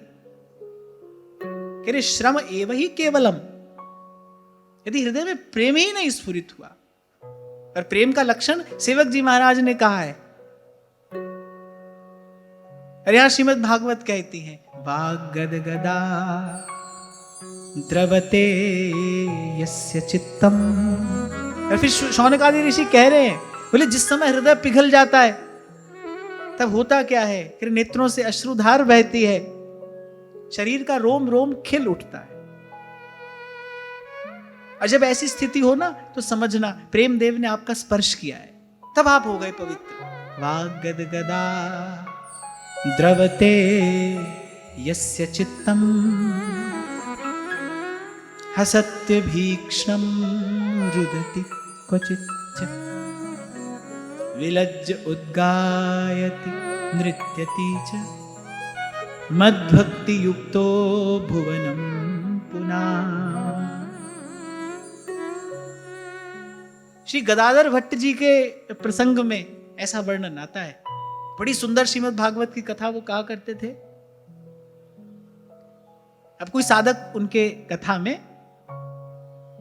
S1: कह रहे श्रम एव ही केवलम। यदि हृदय में प्रेम ही नहीं स्फुरित हुआ, और प्रेम का लक्षण सेवक जी महाराज ने कहा है। और यहां श्रीमद् भागवत कहती है वाग्गदगदा द्रवते यस्य चित्तम। और फिर शौनकादि ऋषि कह रहे हैं, बोले जिस समय हृदय पिघल जाता है तब होता क्या है, फिर नेत्रों से अश्रुधार बहती है, शरीर का रोम रोम खिल उठता है। और जब ऐसी स्थिति हो ना तो समझना प्रेम देव ने आपका स्पर्श किया है, तब आप हो गए पवित्र। वाग्गदगदा द्रवते यस्य चित्तम हसत्य भीक्ष्णं रुदति क्वचित् विलज्ज उद्गायति नृत्यति च मद्भक्ति युक्तो भुवनम पुनः। श्री गदाधर भट्ट जी के प्रसंग में ऐसा वर्णन आता है। बड़ी सुंदर श्रीमद् भागवत की कथा वो कहा करते थे। अब कोई साधक उनके कथा में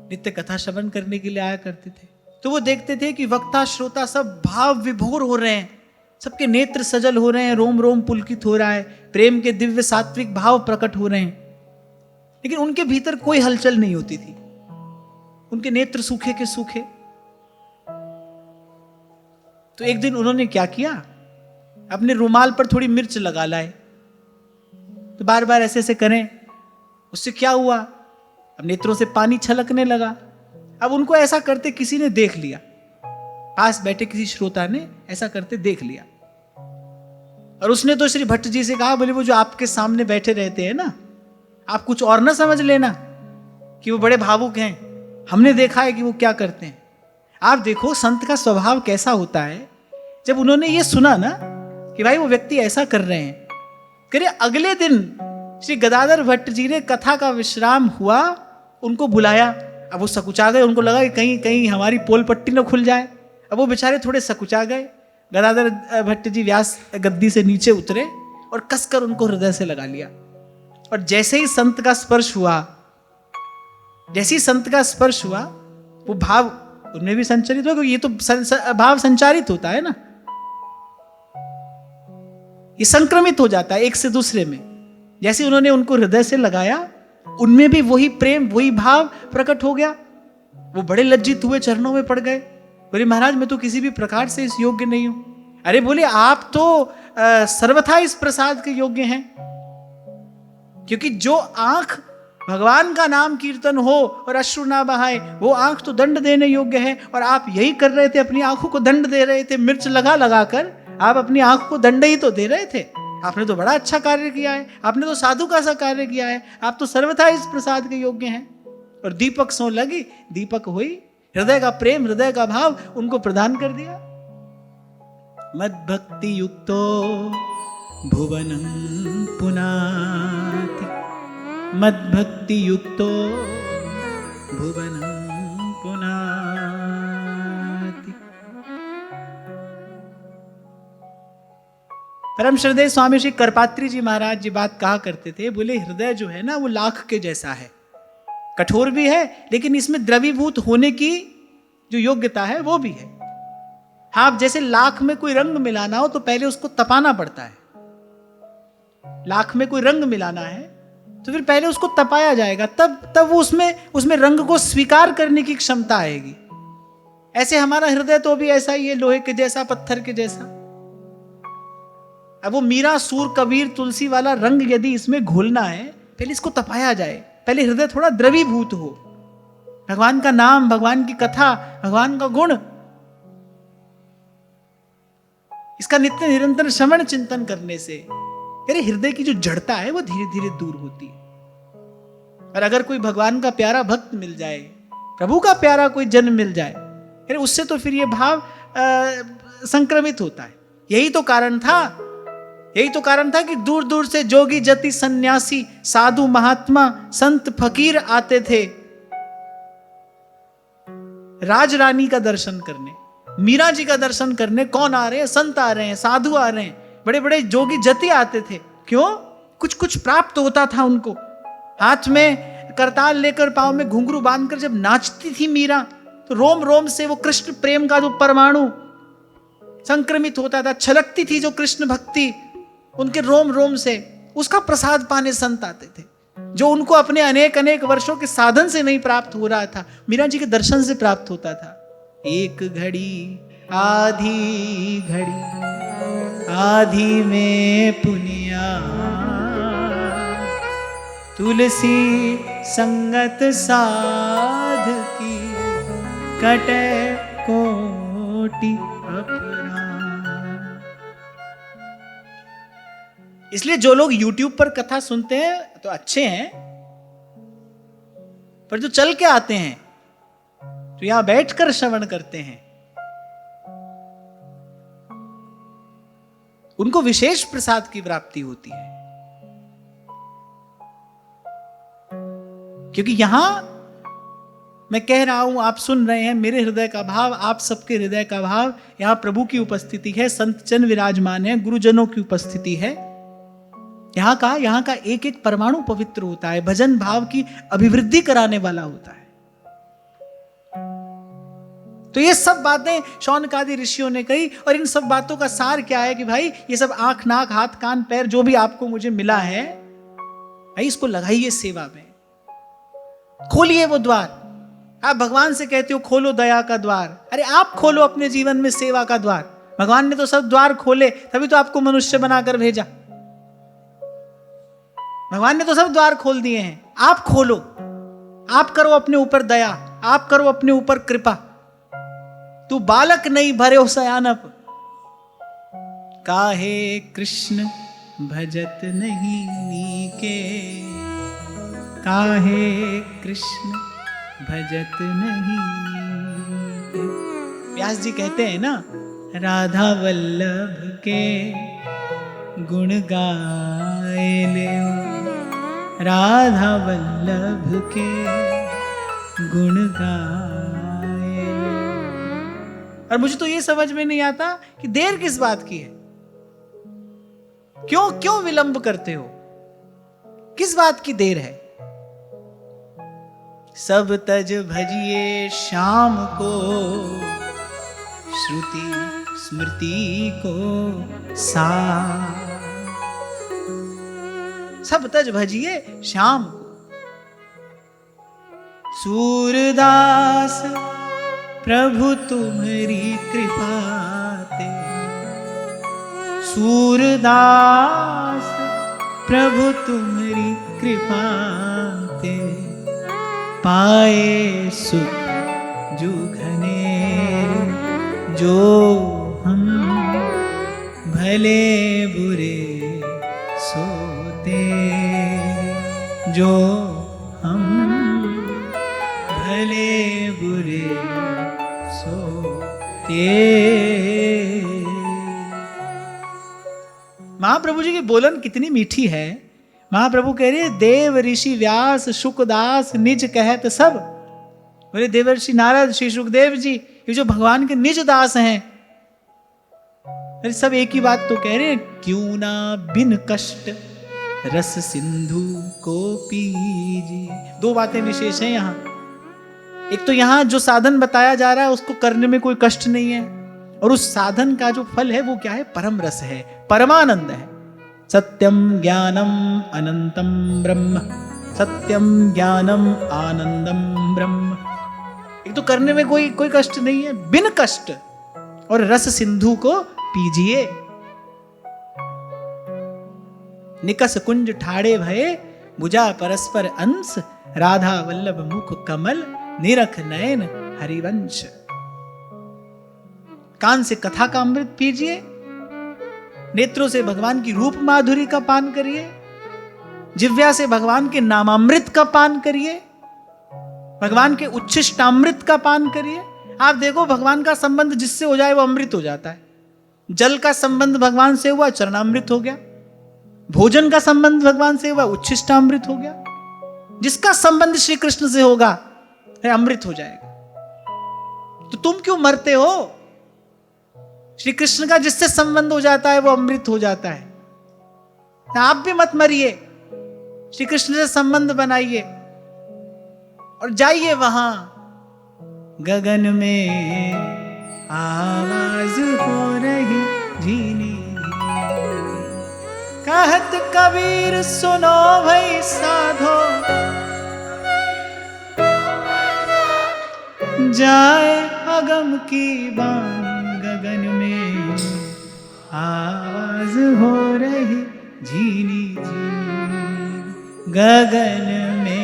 S1: नित्य कथा श्रवण करने के लिए आया करते थे, तो वो देखते थे कि वक्ता श्रोता सब भाव विभोर हो रहे हैं, सबके नेत्र सजल हो रहे हैं, रोम रोम पुलकित हो रहा है, प्रेम के दिव्य सात्विक भाव प्रकट हो रहे हैं, लेकिन उनके भीतर कोई हलचल नहीं होती थी। उनके नेत्र सूखे के सूखे। तो एक दिन उन्होंने क्या किया, अपने रुमाल पर थोड़ी मिर्च लगा लाए, तो बार बार ऐसे ऐसे करें, उससे क्या हुआ, अब नेत्रों से पानी छलकने लगा। अब उनको ऐसा करते किसी ने देख लिया, पास बैठे किसी श्रोता ने ऐसा करते देख लिया, और उसने तो श्री भट्ट जी से कहा, बोले वो जो आपके सामने बैठे रहते हैं ना, आप कुछ और ना समझ लेना कि वो बड़े भावुक हैं, हमने देखा है कि वो क्या करते हैं। आप देखो संत का स्वभाव कैसा होता है। जब उन्होंने ये सुना ना कि भाई वो व्यक्ति ऐसा कर रहे हैं, करे अगले दिन श्री गदाधर भट्ट जी ने कथा का विश्राम हुआ, उनको बुलाया। अब वो सकुचा गए, उनको लगा कि कहीं कहीं हमारी पोल पट्टी न खुल जाए। अब वो बेचारे थोड़े सकुचा गए। गदाधर भट्ट जी व्यास गद्दी से नीचे उतरे और कसकर उनको हृदय से लगा लिया। और जैसे ही संत का स्पर्श हुआ, जैसे ही संत का स्पर्श हुआ, वो भाव उनमें भी संचारित हुआ, क्योंकि ये तो भाव संचारित होता है ना, ये संक्रमित हो जाता है एक से दूसरे में। जैसे उन्होंने उनको हृदय से लगाया, उनमें भी वही प्रेम वही भाव प्रकट हो गया। वो बड़े लज्जित हुए, चरणों में पड़ गए, बोले महाराज मैं तो किसी भी प्रकार से इस योग्य नहीं हूं। अरे बोले आप तो सर्वथा इस प्रसाद के योग्य हैं, क्योंकि जो आंख भगवान का नाम कीर्तन हो और अश्रु ना बहाए, वो आंख तो दंड देने योग्य है। और आप यही कर रहे थे, अपनी आंखों को दंड दे रहे थे, मिर्च लगा लगा कर आप अपनी आंख को दंड ही तो दे रहे थे। आपने तो बड़ा अच्छा कार्य किया है, आपने तो साधु का सा कार्य किया है, आप तो सर्वथा इस प्रसाद के योग्य हैं। और दीपक सो लगी, दीपक हुई, हृदय का प्रेम, हृदय का भाव उनको प्रदान कर दिया। मद भक्ति युक्तो भुवनं पुनाति, मद भक्ति युक्तो भुवनं पुनाति। परम श्रद्धेय स्वामी श्री करपात्री जी महाराज जी बात कहा करते थे, बोले हृदय जो है ना वो लाख के जैसा है, कठोर भी है लेकिन इसमें द्रवीभूत होने की जो योग्यता है वो भी है। आप जैसे लाख में कोई रंग मिलाना हो तो पहले उसको तपाना पड़ता है। लाख में कोई रंग मिलाना है तो फिर पहले उसको तपाया जाएगा, तब वो उसमें रंग को स्वीकार करने की क्षमता आएगी। ऐसे हमारा हृदय तो भी ऐसा ही है, लोहे के जैसा, पत्थर के जैसा। अब वो मीरा, सूर, कबीर, तुलसी वाला रंग यदि इसमें घोलना है, पहले इसको तपाया जाए, पहले हृदय थोड़ा द्रवीभूत हो। भगवान का नाम, भगवान की कथा, भगवान का गुण, इसका नित्य निरंतर श्रवण चिंतन करने से अरे हृदय की जो जड़ता है वो धीरे धीरे दूर होती है। और अगर कोई भगवान का प्यारा भक्त मिल जाए, प्रभु का प्यारा कोई जन मिल जाए, अरे उससे तो फिर ये भाव संक्रमित होता है। यही तो कारण था कि दूर दूर से जोगी, जति, सन्यासी, साधु, महात्मा, संत, फकीर आते थे राज रानी का दर्शन करने, मीरा जी का दर्शन करने। कौन आ रहे हैं? संत आ रहे हैं, साधु आ रहे हैं, बड़े बड़े जोगी जति आते थे। क्यों? कुछ कुछ प्राप्त होता था उनको। हाथ में करताल लेकर, पांव में घुंघरू बांधकर जब नाचती थी मीरा, तो रोम रोम से वो कृष्ण प्रेम का जो परमाणु संक्रमित होता था, छलकती थी जो कृष्ण भक्ति उनके रोम रोम से, उसका प्रसाद पाने संत आते थे, जो उनको अपने अनेक अनेक वर्षों के साधन से नहीं प्राप्त हो रहा था, मीरा जी के दर्शन से प्राप्त होता था। एक घड़ी आधी घड़ी आधी में पुनिया, तुलसी संगत साध की, कटे कोटि अपराध। इसलिए जो लोग YouTube पर कथा सुनते हैं तो अच्छे हैं, पर जो चल के आते हैं, तो यहां बैठकर श्रवण करते हैं, उनको विशेष प्रसाद की प्राप्ति होती है। क्योंकि यहां मैं कह रहा हूं, आप सुन रहे हैं, मेरे हृदय का भाव, आप सबके हृदय का भाव, यहां प्रभु की उपस्थिति है, संत जन विराजमान है, गुरुजनों की उपस्थिति है। यहां का एक एक परमाणु पवित्र होता है, भजन भाव की अभिवृद्धि कराने वाला होता है। तो ये सब बातें शौनकादि ऋषियों ने कही, और इन सब बातों का सार क्या है कि भाई ये सब आंख, नाक, हाथ, कान, पैर जो भी आपको मुझे मिला है, भाई इसको लगाइए सेवा में, खोलिए वो द्वार। आप भगवान से कहते हो खोलो दया का द्वार, अरे आप खोलो अपने जीवन में सेवा का द्वार। भगवान ने तो सब द्वार खोले, तभी तो आपको मनुष्य बनाकर भेजा। भगवान ने तो सब द्वार खोल दिए हैं, आप खोलो, आप करो अपने ऊपर दया, आप करो अपने ऊपर कृपा। तू बालक नहीं भरे सयानप, काहे कृष्ण भजत नहीं के, काहे कृष्ण भजत नहीं के। व्यास जी कहते हैं ना, राधा वल्लभ के गुण गाए ले, राधा वल्लभ के गुण गाए ले। और मुझे तो ये समझ में नहीं आता कि देर किस बात की है, क्यों विलंब करते हो, किस बात की देर है। सब तज भजिए शाम को, श्रुति स्मृति को साथ, सब तज भजिए शाम को। सूरदास प्रभु तुम्हारी कृपा ते, सूरदास प्रभु तुम्हारी कृपा ते, पाए सुख जो घनेरे, जो हम भले बुरे जो हम भले बुरे सो महाप्रभु जी की बोलन कितनी मीठी है। महाप्रभु कह रहे देव ऋषि व्यास शुकदास निज कहत सब। बोले देवर्षि नारद श्री सुखदेव जी ये जो भगवान के निज दास हैं, अरे सब एक ही बात तो कह रहे हैं, क्यों ना बिन कष्ट रस सिंधु को पीजी। दो बातें विशेष हैं यहाँ। एक तो यहाँ जो साधन बताया जा रहा है उसको करने में कोई कष्ट नहीं है, और उस साधन का जो फल है वो क्या है, परम रस है, परमानंद है। सत्यम ज्ञानम अनंतम ब्रह्म, सत्यम ज्ञानम आनंदम ब्रह्म। एक तो करने में कोई कष्ट नहीं है, बिन कष्ट, और रस सिंधु को पीजिए। निकस कुंज ठाड़े भये बुझा परस्पर अंश, राधा वल्लभ मुख कमल निरख नयन हरिवंश। कान से कथा का अमृत पीजिए, नेत्रों से भगवान की रूप माधुरी का पान करिए, जिह्वा से भगवान के नामामृत का पान करिए, भगवान के उच्छिष्टामृत का पान करिए। आप देखो भगवान का संबंध जिससे हो जाए वो अमृत हो जाता है। जल का संबंध भगवान से हुआ, चरणामृत हो गया। भोजन का संबंध भगवान से हुआ, उच्छिष्टामृत हो गया। जिसका संबंध श्री कृष्ण से होगा अमृत हो जाएगा। तो तुम क्यों मरते हो? श्री कृष्ण का जिससे संबंध हो जाता है वो अमृत हो जाता है। आप भी मत मरिए, श्री कृष्ण से संबंध बनाइए और जाइए वहां गगन में आवाज हो रही झीनी, कहत कबीर सुनो भई साधो, जाए अगम की बान गगन में आवाज हो रही झीनी झीनी, गगन में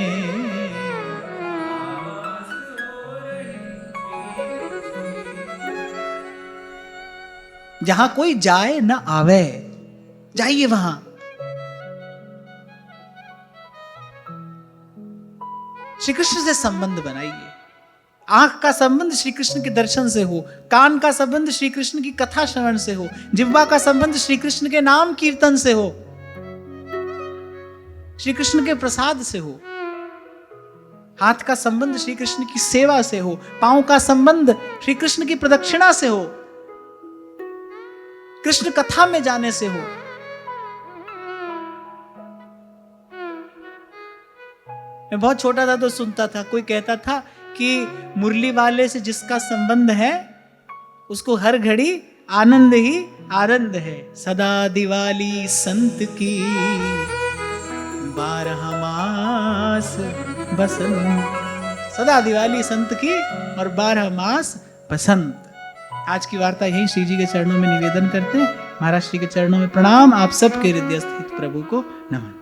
S1: जहां कोई जाए न आवे, जाइए वहां। श्री कृष्ण से संबंध बनाइए। आंख का संबंध श्री कृष्ण के दर्शन से हो, कान का संबंध श्री कृष्ण की कथा श्रवण से हो, जिह्वा का संबंध श्री कृष्ण के नाम कीर्तन से हो, श्री कृष्ण के प्रसाद से हो। हाथ का संबंध श्री कृष्ण की सेवा से हो, पांव का संबंध श्री कृष्ण की प्रदक्षिणा से हो, कृष्ण कथा में जाने से हो। मैं बहुत छोटा था तो सुनता था, कोई कहता था कि मुरली वाले से जिसका संबंध है उसको हर घड़ी आनंद ही आनंद है। सदा दिवाली संत की 12 मास बसंत, सदा दिवाली संत की और 12 मास बसंत। आज की वार्ता यही श्री जी के चरणों में निवेदन करते हैं। महाराज श्री के चरणों में प्रणाम। आप सबके हृदय स्थित प्रभु को नमन।